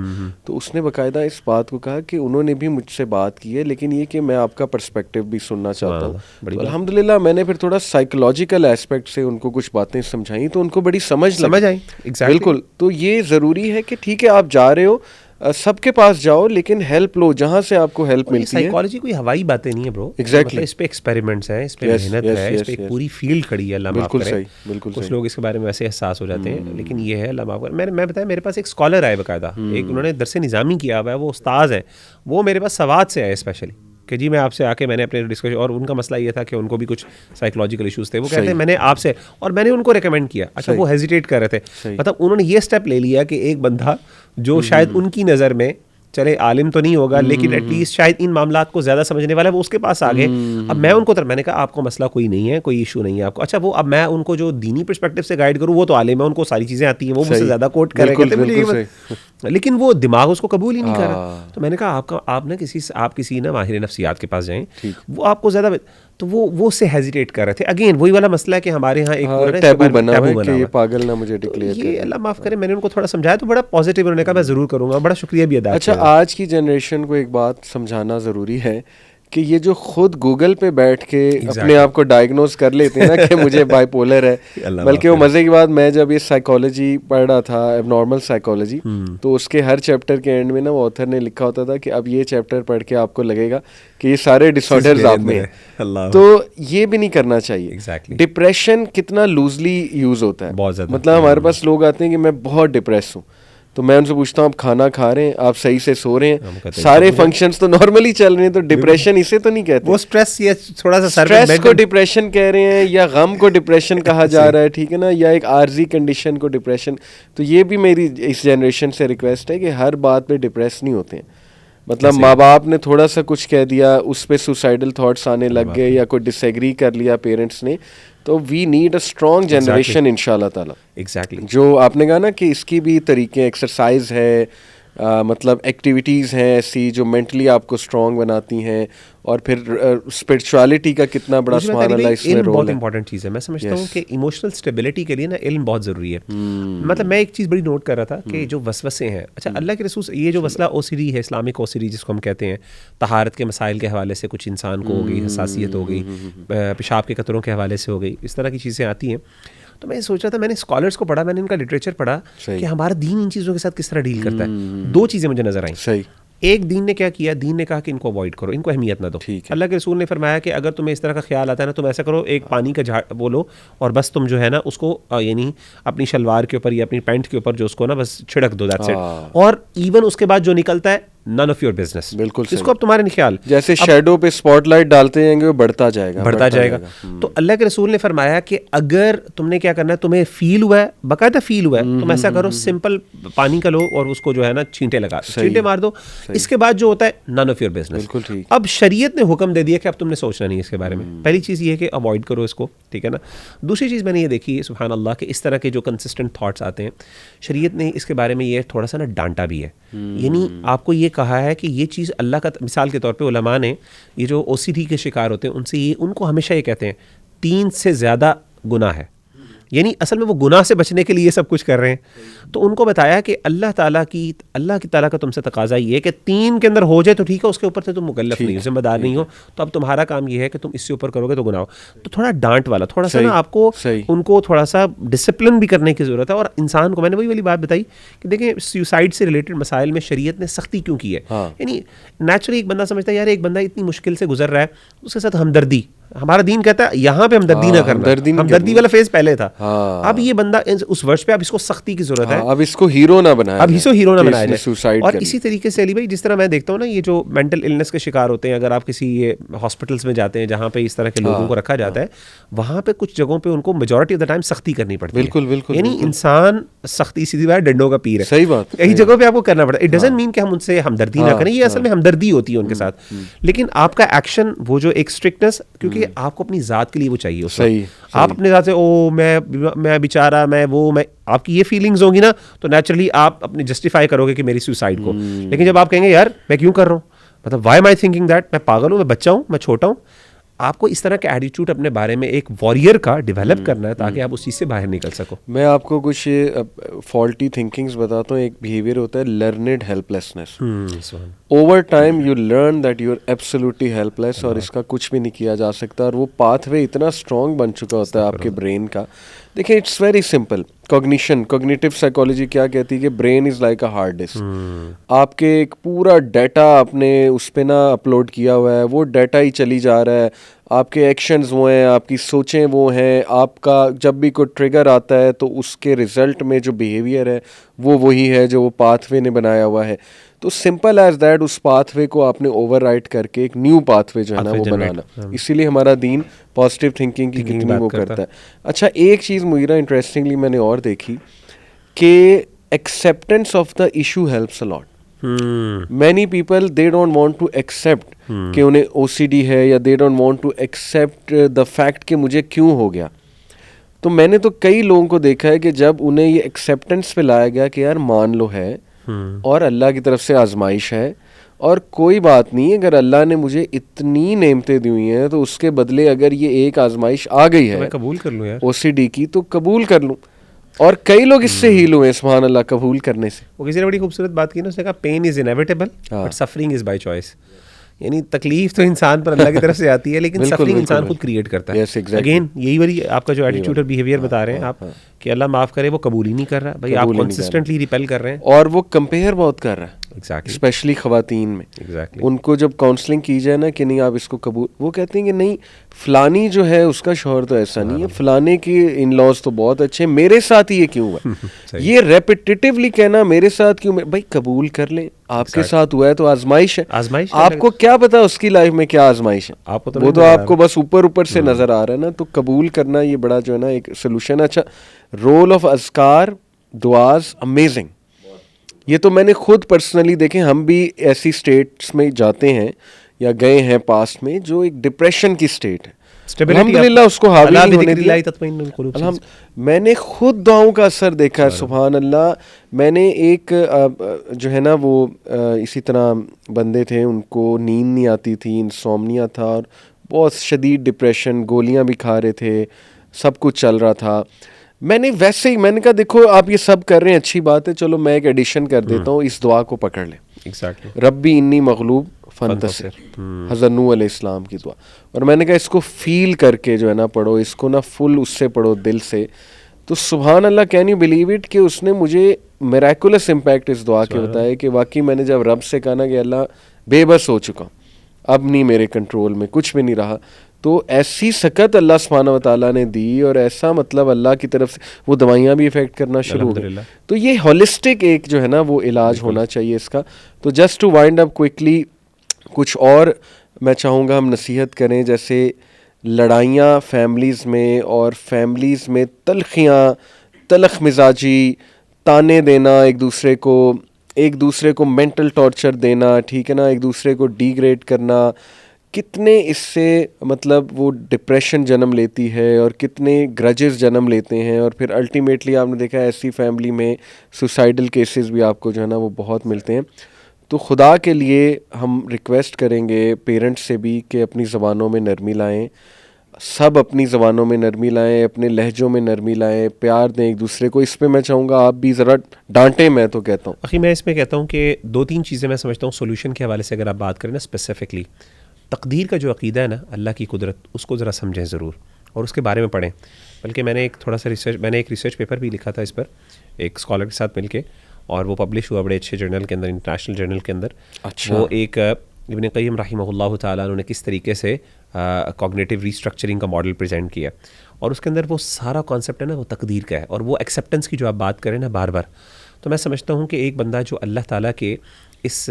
तो उसने बकायदा इस बात को कहा कि उन्होंने भी मुझसे बात की है, लेकिन ये कि मैं आपका पर्सपेक्टिव भी सुनना चाहता हूँ। बड़ी तो बात। अल्हम्दुलिल्लाह मैंने फिर थोड़ा साइकोलॉजिकल एस्पेक्ट से उनको कुछ बातें समझाई तो उनको बड़ी समझ समझ आई। Exactly. बिल्कुल। तो ये ज़रूरी है कि ठीक है आप जा रहे हो, सबके पास जाओ, लेकिन हेल्प लो जहाँ से आपको हेल्प और ये मिलती है। साइकोलॉजी कोई हवाई बातें नहीं है ब्रो। Exactly. मतलब इस पे एक्सपेरिमेंट्स हैं, इस पे Yes, मेहनत yes, है, इस yes, पे एक yes. पूरी फील्ड खड़ी है, अल्लाह माफ बिल्कुल करे। सही, बिल्कुल कुछ सही। लोग इसके बारे में वैसे एहसास हो जाते हैं, लेकिन ये है अल्लाह माफ करे। मैं बताया, मेरे पास एक स्कॉलर आए बाकायदा, एक उन्होंने दरस निज़ामी किया हुआ है, वो उस्ताद हैं, वो मेरे पास सवाद से आए स्पेशली कि जी मैं आपसे आके मैंने अपने डिस्कशन, और उनका मसला ये था कि उनको भी कुछ साइकोलॉजिकल इश्यूज थे। वो कहते हैं मैंने आपसे, और मैंने उनको रिकमेंड किया। अच्छा, वो हेजिटेट कर रहे थे, मतलब उन्होंने ये स्टेप ले लिया कि एक बंदा जो शायद उनकी नज़र में चले आलिम तो नहीं होगा, लेकिन एटलीस्ट शायद इन मामलात को ज़्यादा समझने वाला है, वो उसके पास आ गए। अब मैं उनको मैंने कहा आपको मसला कोई नहीं है, कोई इशू नहीं है आपको। अच्छा, वो अब मैं उनको जो दीनी पर्सपेक्टिव से गाइड करूँ, वो तो आलिम है, उनको सारी चीज़ें आती हैं, वो मुझसे ज़्यादा कोट कर रहे हैं, लेकिन वो दिमाग उसको कबूल ही नहीं कर रहा। तो मैंने कहा आप ना किसी ना माहिर नफ्सियात के पास जाएं, वो आपको ज़्यादा। तो वो उससे हेजिटेट कर रहे थे। अगेन वही वाला मसला है कि हमारे यहाँ एक टैबू बना हुआ है कि ये पागल ना मुझे डिक्लेयर करे। ये अल्लाह माफ़ करे, मैंने उनको थोड़ा समझाया तो बड़ा पॉजिटिव, उन्होंने कहा मैं ज़रूर करूँगा, बड़ा शुक्रिया भी अदा किया। अच्छा, आज की जनरेशन को एक बात समझाना ज़रूरी है कि ये जो खुद गूगल पे बैठ के अपने आप को डायग्नोज कर लेते हैं ना कि मुझे बाइपोलर है, बल्कि वो मज़े की बात, मैं जब ये साइकोलॉजी पढ़ रहा था, एबनॉर्मल साइकोलॉजी, तो उसके हर चैप्टर के एंड में ना वो ऑथर ने लिखा होता था कि अब ये चैप्टर पढ़ के आपको लगेगा कि ये सारे डिसऑर्डर्स आप में हैं। तो ये भी नहीं करना चाहिए। डिप्रेशन कितना लूजली यूज़ होता है, मतलब हमारे पास लोग आते हैं कि मैं बहुत डिप्रेस हूँ, तो मैं उनसे पूछता हूँ आप खाना खा रहे हैं, आप सही से सो रहे हैं, सारे फंक्शंस तो नॉर्मली चल रहे हैं, तो डिप्रेशन इसे तो नहीं कहते। वो स्ट्रेस, ये थोड़ा सा स्ट्रेस को डिप्रेशन कह रहे हैं, या गम को डिप्रेशन कहा जा रहा है, ठीक है ना, या एक आर्जी कंडीशन को डिप्रेशन। तो ये भी मेरी इस जनरेशन से रिक्वेस्ट है कि हर बात पे डिप्रेस नहीं होते हैं। मतलब माँ बाप ने थोड़ा सा कुछ कह दिया, उस पे सुसाइडल थॉट्स आने लग गए, या कोई डिसएग्री कर लिया पेरेंट्स ने, तो we need a strong generation इंशाल्लाह ताला। एग्जैक्टली जो आपने कहा ना कि इसकी भी तरीके, एक्सरसाइज है, मतलब एक्टिविटीज़ हैं ऐसी जो मेंटली आपको स्ट्रॉन्ग बनाती हैं, और फिर स्पिरिचुअलिटी का कितना बड़ा सुभान अल्लाह इसमें रोल है। बहुत इंपॉर्टेंट चीज़ है। मैं समझता हूँ कि इमोशनल स्टेबिलिटी के लिए ना इल्म बहुत ज़रूरी है। मतलब मैं एक चीज़ बड़ी नोट कर रहा था कि जो वसवसे हैं, अच्छा अल्लाह के रसूल, ये जो मसला ओसीडी है, इस्लामिक ओसीडी जिसको हम कहते हैं, तहारत के मसाइल के हवाले से कुछ इंसान को हो गई, हसासियत हो गई, पेशाब के कतरों के हवाले से हो गई, इस तरह की चीज़ें आती हैं। तो मैं सोच रहा था, मैंने स्कॉलर्स को पढ़ा, मैंने इनका लिटरेचर पढ़ा कि हमारा दीन इन चीज़ों के साथ किस तरह डील करता है। दो चीज़ें मुझे नजर आई। सही। एक, दीन ने क्या किया, दीन ने कहा कि इनको अवॉइड करो, इनको अहमियत ना दो। अल्लाह के रसूल ने फरमाया कि अगर तुम्हें इस तरह का ख्याल आता है ना, तुम ऐसा करो, एक पानी का झाड़ बोलो और बस तुम जो है ना उसको यानी अपनी शलवार के ऊपर या अपनी पैंट के ऊपर जो उसको ना बस छिड़क दो, दैट्स इट। और इवन उसके बाद जो निकलता है, नन ऑफ योर बिजनेस। बिल्कुल, इसको अब तुम्हारे नहीं ख्याल। जैसे शेडो पे स्पॉटलाइट डालते जाएंगे, वो बढ़ता जाएगा। तो अल्लाह के रसूल ने फरमाया कि अगर तुमने क्या करना है, तुम्हें फील हुआ है, बाकायदा फील हुआ है, तुम ऐसा करो, सिंपल पानी का लो और उसको जो है ना छींटे मार दो। इसके बाद जो होता है, नन ऑफ योर बिजनेस। अब शरीयत ने हुक्म दे दिया कि अब तुमने सोचना नहीं इसके बारे में। पहली चीज़ ये है कि अवॉइड करो इसको, ठीक है ना। दूसरी चीज़ मैंने ये देखी है, सुभान अल्लाह, के इस तरह के जो कंसिस्टेंट थॉट्स आते हैं, शरीयत ने इसके बारे में ये थोड़ा सा ना डांटा भी है। यानी आपको ये कहा है कि ये चीज़ अल्लाह का, मिसाल के तौर पे उलमा ने ये जो ओसीडी के शिकार होते हैं उनसे ये, उनको हमेशा ये कहते हैं 3 से ज़्यादा गुनाह है, यानी असल में वो गुनाह से बचने के लिए सब कुछ कर रहे हैं। तो उनको बताया कि अल्लाह की ताला का तुमसे तकाजा ये है कि 3 के अंदर हो जाए तो ठीक है, उसके ऊपर से तुम मुकल्लफ नहीं हो, जिम्मेदार नहीं हो, तो अब तुम्हारा काम ये है कि तुम इससे ऊपर करोगे तो गुनाह हो। तो थोड़ा डांट वाला, थोड़ा सा ना आपको उनको थोड़ा सा डिसिप्लिन भी करने की ज़रूरत है। और इंसान को, मैंने वही वाली बात बताई कि देखें, सुसाइड से रिलेटेड मसाइल में शरीयत ने सख्ती क्यों की है। यानी नेचुरली एक बंदा समझता है यार एक बंदा इतनी मुश्किल से गुजर रहा है, उसके साथ हमदर्दी, हमारा दीन कहता है यहाँ पे हमदर्दी ना करना, हमदर्दी वाला फेज पहले था। अब ये बंदा उस वर्ष पे, अब इसको सख्ती की जरूरत है, अब इसको हीरो ना बनाया, अब इसको हीरो ना बनाया जाए। और इसी तरीके से अली भाई, जिस तरह मैं देखता हूँ ना, ये जो मेंटल इलनेस के शिकार होते हैं, अगर आप किसी ये हॉस्पिटल्स में जाते हैं जहाँ पे इस तरह के लोगों को रखा जाता है, वहाँ पे कुछ जगहों पे उनको मेजॉरिटी ऑफ द टाइम सख्ती करनी पड़ती है। बिल्कुल, यानी इंसान सख्ती, सीधी बात, डंडों का पीर है। सही बात। कई जगहों पे आपको करना पड़ता है। इट डजंट मीन कि हम उनसे हमदर्दी ना करें, ये असल में हमदर्दी होती है उनके साथ, लेकिन आपका एक्शन, वो जो एक स्ट्रिक्टनेस, क्योंकि आपको अपनी जात के लिए वो चाहिए। सही। आप अपने जात से मैं बेचारा, मैं आपकी ये फीलिंग्स होंगी ना, तो नेचुरली आप अपने जस्टिफाई करोगे कि मेरी सुसाइड को। लेकिन जब आप कहेंगे यार मैं क्यों कर रहा हूँ, मतलब why am I thinking that, मैं पागल हूँ, मैं बच्चा हूँ, मैं छोटा हूँ, आपको इस तरह का एटीट्यूड अपने बारे में एक वॉरियर का डेवलप करना है ताकि आप उस चीज़ से बाहर निकल सको। मैं आपको कुछ फॉल्टी थिंकिंग्स बताता हूँ। एक बिहेवियर होता है learned helplessness. Over time you learn that you are absolutely helpless और इसका कुछ भी नहीं किया जा सकता, और वो पाथवे इतना स्ट्रॉन्ग बन चुका होता है आपके ब्रेन का। देखिए it's very simple. Cognitive psychology क्या कहती है कि brain is like a hard disk. आपके एक पूरा डाटा आपने उस पर ना अपलोड किया हुआ है, वो डाटा ही चली जा रहा है, आपके एक्शंस वो हैं, आपकी सोचें वो हैं, आपका जब भी कोई ट्रिगर आता है तो उसके रिजल्ट में जो बिहेवियर है वो वही है जो वो पाथवे ने बनाया हुआ है। तो सिंपल एज दैट उस पाथवे को आपने ओवरराइट करके एक न्यू पाथवे जो है ना वो बनाना। इसीलिए हमारा दीन पॉजिटिव थिंकिंग की कितनी वो करता है। अच्छा, एक चीज़ मुझे इंटरेस्टिंगली मैंने और देखी कि acceptance of the issue helps a lot. Many people they don't want to accept कि उन्हें ओसीडी है, या they don't want to accept the fact कि मुझे क्यों हो गया। तो मैंने तो कई लोगों को देखा है कि जब उन्हें ये एक्सेप्टेंस पे लाया गया कि यार मान लो है और अल्लाह की तरफ से आजमाइश है और कोई बात नहीं, अगर अल्लाह ने मुझे इतनी नेमतें दी हुई हैं तो उसके बदले अगर ये एक आजमाइश आ गई है तो मैं कबूल कर लूँ यार ओसीडी की, तो कबूल कर लूँ। और कई लोग इससे हील हुए सुभान अल्लाह कबूल करने से। वो किसी ने बड़ी खूबसूरत बात की ना, उसने कहा pain is inevitable but suffering is by choice. यानी तकलीफ तो इंसान पर अल्लाह की तरफ से आती है लेकिन सफरिंग इंसान खुद क्रिएट करता है। अगेन यही वाली आपका जो एटीट्यूड और बिहेवियर बता रहे हैं आप कि अल्लाह माफ करे, वो कबूल ही नहीं कर रहा भाई, आप कंसिस्टेंटली रिपेल कर रहे हैं और वो कंपेयर बहुत कर रहा है। एग्जैक्टली, स्पेशली खवातीन में। एग्जैक्टली, उनको जब काउंसलिंग की जाए ना कि नहीं आप इसको कबूल, वो कहते हैं कि नहीं फलानी जो है उसका शौहर तो ऐसा नहीं है, फलाने के इन लॉज तो बहुत अच्छे, मेरे साथ ही ये क्यों हुआ। ये रेपिटेटिवली कहना मेरे साथ क्यों, भाई कबूल कर ले, आपके साथ हुआ है तो आजमाइश है। आपको क्या पता उसकी लाइफ में क्या आजमाइश है, वो तो आपको बस ऊपर ऊपर से नजर आ रहा है ना। तो कबूल करना ये बड़ा जो है ना एक सोल्यूशन है। अच्छा, रोल ऑफ अज़कार दुआज अमेजिंग। ये तो मैंने खुद पर्सनली देखे, हम भी ऐसी स्टेट्स में जाते हैं या गए हैं पास्ट में जो एक डिप्रेशन की स्टेट है, अल्हम्दुलिल्लाह उसको हावी नहीं होने दिया। मैंने खुद दुआओं का असर देखा है, सुभान अल्लाह। मैंने एक जो है ना वो इसी तरह बंदे थे, उनको नींद नहीं आती थी, इंसोम्निया था और बहुत शदीद डिप्रेशन, गोलियां भी खा रहे थे, सब कुछ चल रहा था। मैंने वैसे ही मैंने कहा देखो आप ये सब कर रहे हैं अच्छी बात है, चलो मैं एक एडिशन कर देता हूँ, इस दुआ को पकड़ लें। एग्जैक्टली, रब्बी इन्नी मगलूब फंतसिर, हज़रत नूह अलैहिस्सलाम की दुआ। और मैंने कहा इसको फील करके जो है ना पढ़ो, इसको ना फुल उससे पढ़ो दिल से। तो सुभान अल्लाह, कैन यू बिलीव इट कि उसने मुझे मिरेकुलस इम्पैक्ट इस दुआ के बताया कि वाकई मैंने जब रब से कहा ना कि अल्लाह बेबस हो चुका, अब नहीं मेरे कंट्रोल में, कुछ भी नहीं रहा, तो ऐसी सकत अल्लाह सुब्हानहू व तआला ने दी और ऐसा मतलब अल्लाह की तरफ से वो दवाइयाँ भी इफ़ेक्ट करना शुरू हो गई। तो ये होलिस्टिक एक जो है ना वो इलाज होना चाहिए इसका। तो just to wind up quickly, कुछ और मैं चाहूँगा हम नसीहत करें, जैसे लड़ाइयाँ फैमिलीज़ में और फैमिलीज़ में तलखियाँ, तलख मिजाजी, ताने देना एक दूसरे को मेंटल टॉर्चर देना, ठीक है ना, एक दूसरे को डिग्रेड करना, कितने इससे मतलब वो डिप्रेशन जन्म लेती है और कितने ग्रजेस जन्म लेते हैं। और फिर अल्टीमेटली आपने देखा है ऐसी फैमिली में सुसाइडल केसेस भी आपको जो है ना वो बहुत मिलते हैं। तो खुदा के लिए हम रिक्वेस्ट करेंगे पेरेंट्स से भी कि अपनी ज़बानों में नरमी लाएं, सब अपनी ज़बानों में नरमी लाएं, अपने लहजों में नरमी लाएं, प्यार दें एक दूसरे को। इस पे मैं चाहूँगा आप भी ज़रा डांटें, मैं तो कहता हूँ। आखिर मैं इसमें कहता हूँ कि 2-3 चीज़ें मैं समझता हूँ सोल्यूशन के हवाले से अगर आप बात करें ना स्पेसिफिकली, तकदीर का जो अक़ीदा है ना, अल्लाह की कुदरत, उसको ज़रा समझें ज़रूर और उसके बारे में पढ़ें। बल्कि मैंने एक रिसर्च पेपर भी लिखा था इस पर एक स्कॉलर के साथ मिलके, और वो पब्लिश हुआ बड़े अच्छे जर्नल के अंदर, इंटरनेशनल जर्नल के अंदर। अच्छा। वो एक इब्न क़य्यिम रहमहुल्लाह ताला उन्होंने किस तरीके से कॉग्निटिव रीस्ट्रक्चरिंग का मॉडल प्रेजेंट किया, और उसके अंदर वो सारा कॉन्सेप्ट है ना वो तकदीर का है, और वो एक्सेप्टेंस की जो आप बात करें ना बार बार, तो मैं समझता हूँ कि एक बंदा जो अल्लाह ताला के इस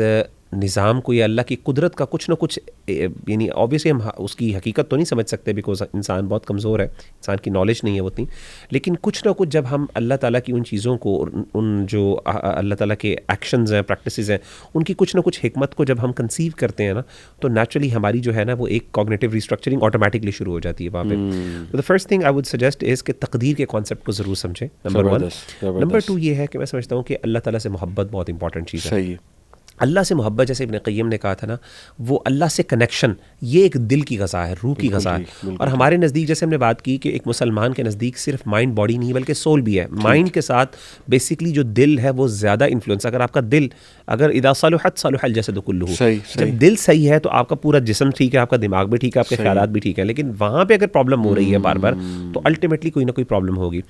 निज़ाम को या अल्लाह की कुदरत का कुछ ना कुछ, यानी ऑब्वियसली हम उसकी हकीकत तो नहीं समझ सकते बिकॉज इंसान बहुत कमज़ोर है, इंसान की नॉलेज नहीं है उतनी, लेकिन कुछ ना कुछ जब हम अल्लाह ताला की उन चीज़ों को, उन जो अल्लाह ताला के एक्शंस हैं, प्रैक्टिसेस हैं, उनकी कुछ ना कुछ हिकमत को जब हम कंसीव करते हैं ना, तो नेचुरली हमारी जो है ना वो एक कॉग्निटिव रिस्ट्रक्चरिंग ऑटोमेटिकली शुरू हो जाती है वहाँ पे। तो the first thing I would suggest is कि तकदीर के कॉन्सेप्ट को ज़रूर समझें, नंबर 1। नंबर 2 ये है कि मैं समझता हूँ कि अल्लाह ताला से मोहब्बत बहुत इंपॉर्टेंट चीज़ है। अल्लाह से मोहब्बत, जैसे इब्न क़य्यिम ने कहा था ना, वो अल्लाह से कनेक्शन, ये एक दिल की ग़ज़ा है, रूह की ग़ज़ा है। और हमारे नज़दीक जैसे हमने बात की कि एक मुसलमान के नज़दीक सिर्फ माइंड बॉडी नहीं बल्कि सोल भी है। माइंड के साथ बेसिकली जो दिल है वो ज़्यादा इन्फ्लुएंस, अगर आपका दिल, अगर इदा सलुहत सलुहल जसद कुल्लुहु, जब दिल सही है तो आपका पूरा जिस्म ठीक है, आपका दिमाग भी ठीक है, आपके ख्यालात भी ठीक है। लेकिन वहाँ पे अगर प्रॉब्लम हो रही है बार बार, तो अल्टीमेटली कोई ना कोई प्रॉब्लम होगी।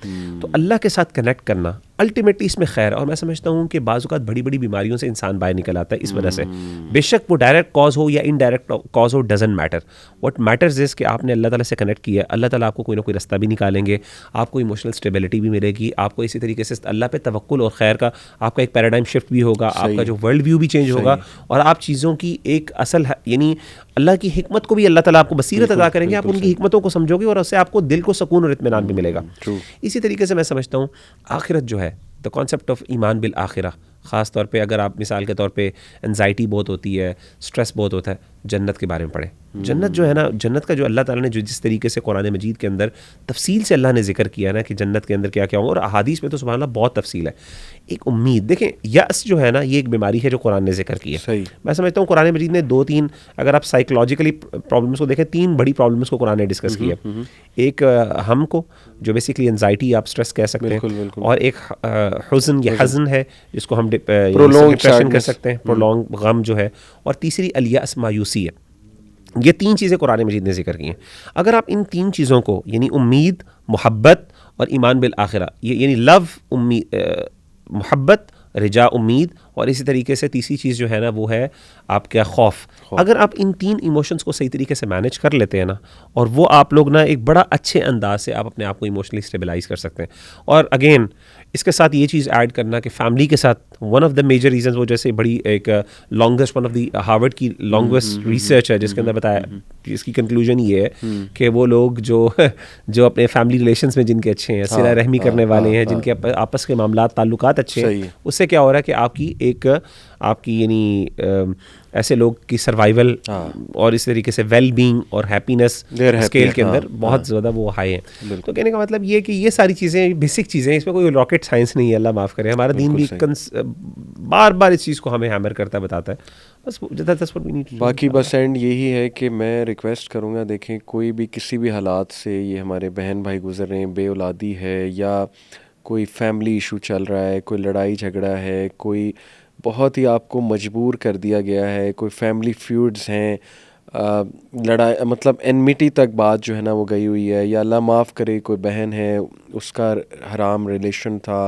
तो अल्लाह के साथ कनेक्ट करना अल्टीमेटली इसमें खैर है। और मैं समझता हूँ कि बाज़ औक़ात बड़ी बड़ी बीमारियों से इंसान बाहर निकल आता है इस वजह से। बेशक वो डायरेक्ट कॉज हो या इनडायरेक्ट कॉज हो, doesn't matter. What matters is कि आपने अल्लाह ताला से कनेक्ट किया है, अल्लाह ताला आपको कोई ना कोई रास्ता भी निकालेंगे, आपको इमोशनल स्टेबिलिटी भी मिलेगी, आपको इसी तरीके से अल्लाह पे तवक्कुल और खैर का आपका एक पैराडाइम शिफ्ट भी होगा, आपका जो वर्ल्ड व्यू भी चेंज होगा, और आप चीज़ों की एक असल यानी अल्लाह की हिकमत को भी अल्लाह ताला आपको बसीरत अदा करेंगे, आप उनकी हिकमतों को समझोगे और उससे आपको दिल को सुकून और इत्मीनान भी मिलेगा। इसी तरीके से मैं समझता हूँ आखिरत जो है, द कॉन्सेप्ट ऑफ ईमान बिल आखिरा, ख़ास तौर पे अगर आप मिसाल के तौर पे एनजाइटी बहुत होती है, स्ट्रेस बहुत होता है, जन्नत के बारे में पढ़ें। जन्नत जो है ना, जन्नत का जो अल्लाह ताला ने जो जिस तरीके से कुरान मजीद के अंदर तफसील से अल्लाह ने जिक्र किया है ना कि जन्नत के अंदर क्या क्या होगा, और अहादीस में तो सुभान अल्लाह बहुत तफसील है। एक उम्मीद, देखें यअस जो है ना, ये एक बीमारी है जो कुरान ने जिक्र की है। मैं समझता हूँ कुरान मजीद ने 2-3, अगर आप साइकोलॉजिकली प्रॉब्लम्स को देखें, 3 बड़ी प्रॉब्लम्स को कुरान ने डिस्कस किया। एक हम को जो बेसिकली एनजाइटी आप स्ट्रेस कह सकते हैं, और एक हुज़न या हज़न है जिसको हम डिप्रेशन कर सकते हैं, प्रोलॉन्ग गम जो है, और तीसरी अल-यअस मायूसी है। ये 3 चीज़ें कुरान मजीद ने जिक्र की हैं। अगर आप इन 3 चीज़ों को यानी उम्मीद, मोहब्बत और ईमान बिल आखिरा, ये यानी लव, मोहब्बत, रिजा, उम्मीद, और इसी तरीके से तीसरी चीज़ जो है ना वो है आपका खौफ, अगर आप इन 3 इमोशंस को सही तरीके से मैनेज कर लेते हैं ना, और वो आप लोग ना एक बड़ा अच्छे अंदाज से आप अपने आप को इमोशनली स्टेबलाइज कर सकते हैं। और अगेन इसके साथ ये चीज़ ऐड करना कि फैमिली के साथ one of the major reasons, वो जैसे बड़ी एक longest, one of the Harvard की लॉन्गेस्ट रिसर्च है जिसके अंदर बताया, इसकी कंक्लूजन ये है कि वो लोग जो अपने फैमिली रिलेशंस में जिनके अच्छे हैं, सिला रहमी करने वाले हैं, जिनके आपस के मामलात ताल्लुकात अच्छे हैं, उससे क्या हो रहा है कि आपकी यानी ऐसे लोग की सर्वाइवल और इस तरीके से वेल बीइंग और हैप्पीनेस स्केल के अंदर बहुत ज़्यादा वो हाई है। तो कहने का मतलब ये कि ये सारी चीज़ें बेसिक चीज़ें, इसमें कोई रॉकेट साइंस नहीं है, अल्लाह माफ़ करे। हमारा दीन भी बार बार इस चीज़ को हमें हैमर करता बताता है, बस बाकी बस एंड यही है कि मैं रिक्वेस्ट करूँगा, देखें कोई भी किसी भी हालात से, ये हमारे बहन भाई गुजर रहे हैं, बेऔलादी है या कोई फैमिली इशू चल रहा है, कोई लड़ाई झगड़ा है, कोई बहुत ही आपको मजबूर कर दिया गया है, कोई फैमिली फ्यूड्स हैं, लड़ाई मतलब एनमिटी तक बात जो है ना वो गई हुई है, या अल्लाह माफ़ करे कोई बहन है उसका हराम रिलेशन था,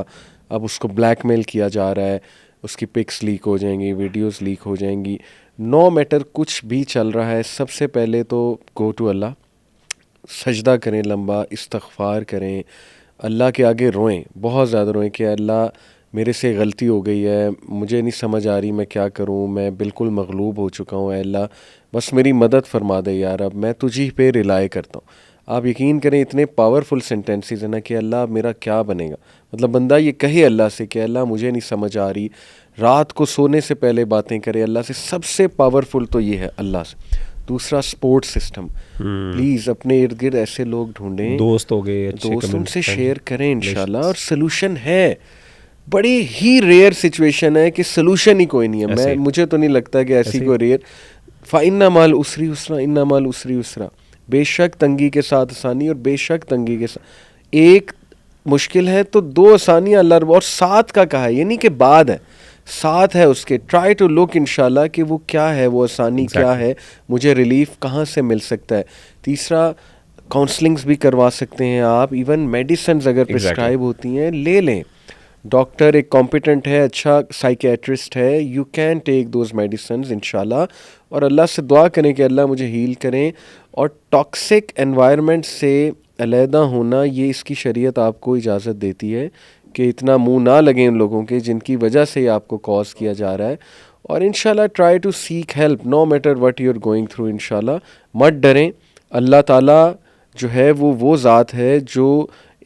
अब उसको ब्लैकमेल किया जा रहा है, उसकी पिक्स लीक हो जाएंगी, वीडियोस लीक हो जाएंगी, नो मैटर कुछ भी चल रहा है, सबसे पहले तो गो टू अल्लाह, सजदा करें लंबा, इस्तग़फ़ार करें, अल्लाह के आगे रोएं, बहुत ज़्यादा रोएं कि अल्लाह मेरे से गलती हो गई है, मुझे नहीं समझ आ रही मैं क्या करूं, मैं बिल्कुल मगलूब हो चुका हूं, अल्लाह बस मेरी मदद फरमा दे यार, अब मैं तुझी पे रिलाय करता हूं। आप यकीन करें इतने पावरफुल सेंटेंसेस हैं ना कि अल्लाह मेरा क्या बनेगा, मतलब बंदा ये कहे अल्लाह से कि अल्लाह मुझे नहीं समझ आ रही, रात को सोने से पहले बातें करे अल्लाह से, सबसे पावरफुल तो ये है अल्लाह से। दूसरा सपोर्ट सिस्टम, प्लीज़ अपने इर्द गिर्द ऐसे लोग ढूंढें, दोस्त हो गए, दोस्त उनसे शेयर करें इंशाल्लाह, और सलूशन है। बड़ी ही रेयर सिचुएशन है कि सलूशन ही कोई नहीं है, मुझे तो नहीं लगता कि ऐसी कोई रेयर, फ़इन्ना माल उसरी उसरा इन्ना माल उसरी उसरा, बेशक तंगी के साथ आसानी और बेशक तंगी के साथ, एक मुश्किल है तो 2 आसानियाँ अल्लाह, और साथ का कहा है, ये नहीं कि बाद है, साथ है उसके। ट्राई टू लुक इंशाल्लाह कि वो क्या है, वो आसानी क्या है, मुझे रिलीफ कहाँ से मिल सकता है। तीसरा काउंसलिंग्स भी करवा सकते हैं आप, इवन मेडिसिन अगर प्रिस्क्राइब होती हैं ले लें, डॉक्टर एक कॉम्पिटेंट है, अच्छा साइकेट्रिस्ट है, you can take those medicine इंशाल्लाह, और अल्लाह से दुआ करें कि अल्लाह मुझे हील करें। और टॉक्सिक एनवायरनमेंट से अलहदा होना, ये इसकी शरीयत आपको इजाज़त देती है कि इतना मुंह ना लगे उन लोगों के जिनकी वजह से आपको कॉज किया जा रहा है, और इंशाल्लाह try to seek help no matter what you are going through. इंशाल्लाह मत डरें, अल्लाह ताला जो है वो ज़ात है जो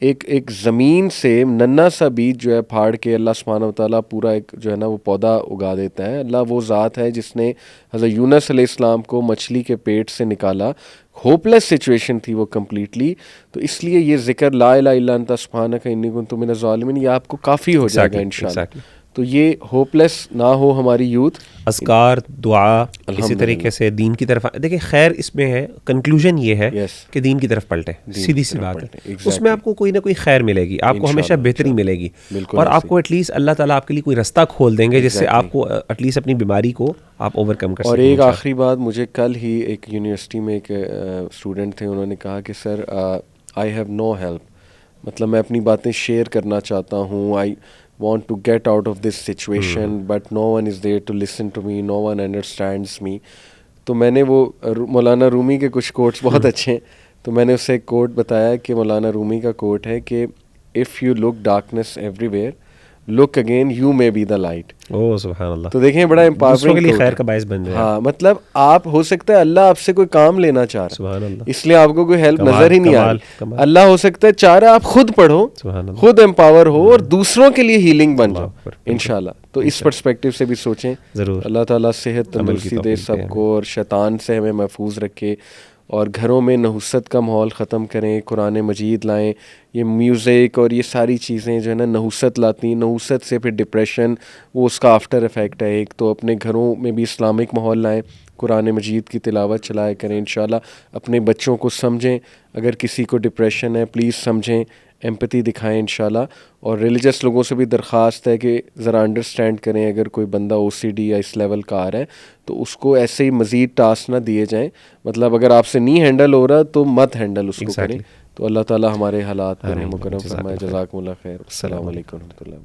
एक ज़मीन से नन्ना सा बीज जो है फाड़ के अल्लाह सुब्हानहू व तआला पूरा एक जो है ना वो पौधा उगा देता है। अल्लाह वो ज़ात है जिसने हज़रत यूनुस अलैहिस्सलाम को मछली के पेट से निकाला, होपलेस सिचुएशन थी वो कम्प्लीटली, तो इसलिए ये ज़िक्र ला इलाहा इल्ला अंता सुब्हानका इन्नी कुन्तु मिनज़ ज़ालिमीन ये आपको काफ़ी हो जाएगा इंशाल्लाह। तो ये होपलेस ना हो हमारी यूथ। अस्कार, दुआ, इसी तरीके से दीन की तरफ देखिए। खैर इसमें है कंक्लूजन ये है कि दीन की तरफ पलटे, सीधी सी बात है। उसमें आपको कोई ना कोई खैर मिलेगी, आपको हमेशा बेहतरी मिलेगी, और आपको एटलीस्ट अल्लाह ताला आपके लिए कोई रास्ता खोल देंगे जिससे आपको एटलीस्ट अपनी बीमारी को आप ओवरकम कर सकें। और एक आखिरी बात, मुझे कल ही एक यूनिवर्सिटी में एक स्टूडेंट थे, उन्होंने कहा कि sir I have no help, मतलब मैं अपनी बातें शेयर करना चाहता हूँ, आई want to get out of this situation but no one is there to listen to me, no one understands me। तो मैंने वो मौलाना रूमी के कुछ कोट्स बहुत अच्छे हैं, तो मैंने उससे एक कोट बताया कि मौलाना रूमी का कोट है कि if you look darkness everywhere, look again, you may be the light. Oh सुभान अल्लाह। तो देखें बड़ा एम्पावरिंग के लिए खैर का बायस बन जाए। हाँ, मतलब आप हो सकता है अल्लाह आपसे कोई काम लेना चाह रहा, सुभान अल्लाह, इसलिए आपको कोई हेल्प नजर ही नहीं आ रही। अल्लाह हो सकता है चाह रहा आप खुद पढ़ो, खुद एम्पावर हो और दूसरों के लिए हीलिंग बन जाओ इंशाल्लाह। तो इस पर्सपेक्टिव से भी सोचें। जरूर। अल्लाह ताला सेहत तंदुरुस्ती दे सबको और शैतान से हमें महफूज रखे, और घरों में नहुसत का माहौल ख़त्म करें, कुरान मजीद लाएं। ये म्यूज़िक और ये सारी चीज़ें जो है ना नहुसत लाती, नहुसत से फिर डिप्रेशन, वो उसका आफ्टर इफ़ेक्ट है एक। तो अपने घरों में भी इस्लामिक माहौल लाएं, कुरान मजीद की तिलावत चलाया करें इंशाल्लाह। अपने बच्चों को समझें, अगर किसी को डिप्रेशन है प्लीज़ समझें, एम्पैथी दिखाएं इंशाल्लाह। और रिलीजियस लोगों से भी दरख्वास्त है कि ज़रा अंडरस्टैंड करें, अगर कोई बंदा OCD या इस लेवल का आ रहा है तो उसको ऐसे ही मज़ीद टास्क ना दिए जाएं, मतलब अगर आपसे नहीं हैंडल हो रहा तो मत हैंडल उसको करें। तो अल्लाह ताला हमारे हालात पर रहम करम फरमाए। जज़ाकुमुल्लाह खैर। अस्सलाम वालेकुम रहमतुल्लाह।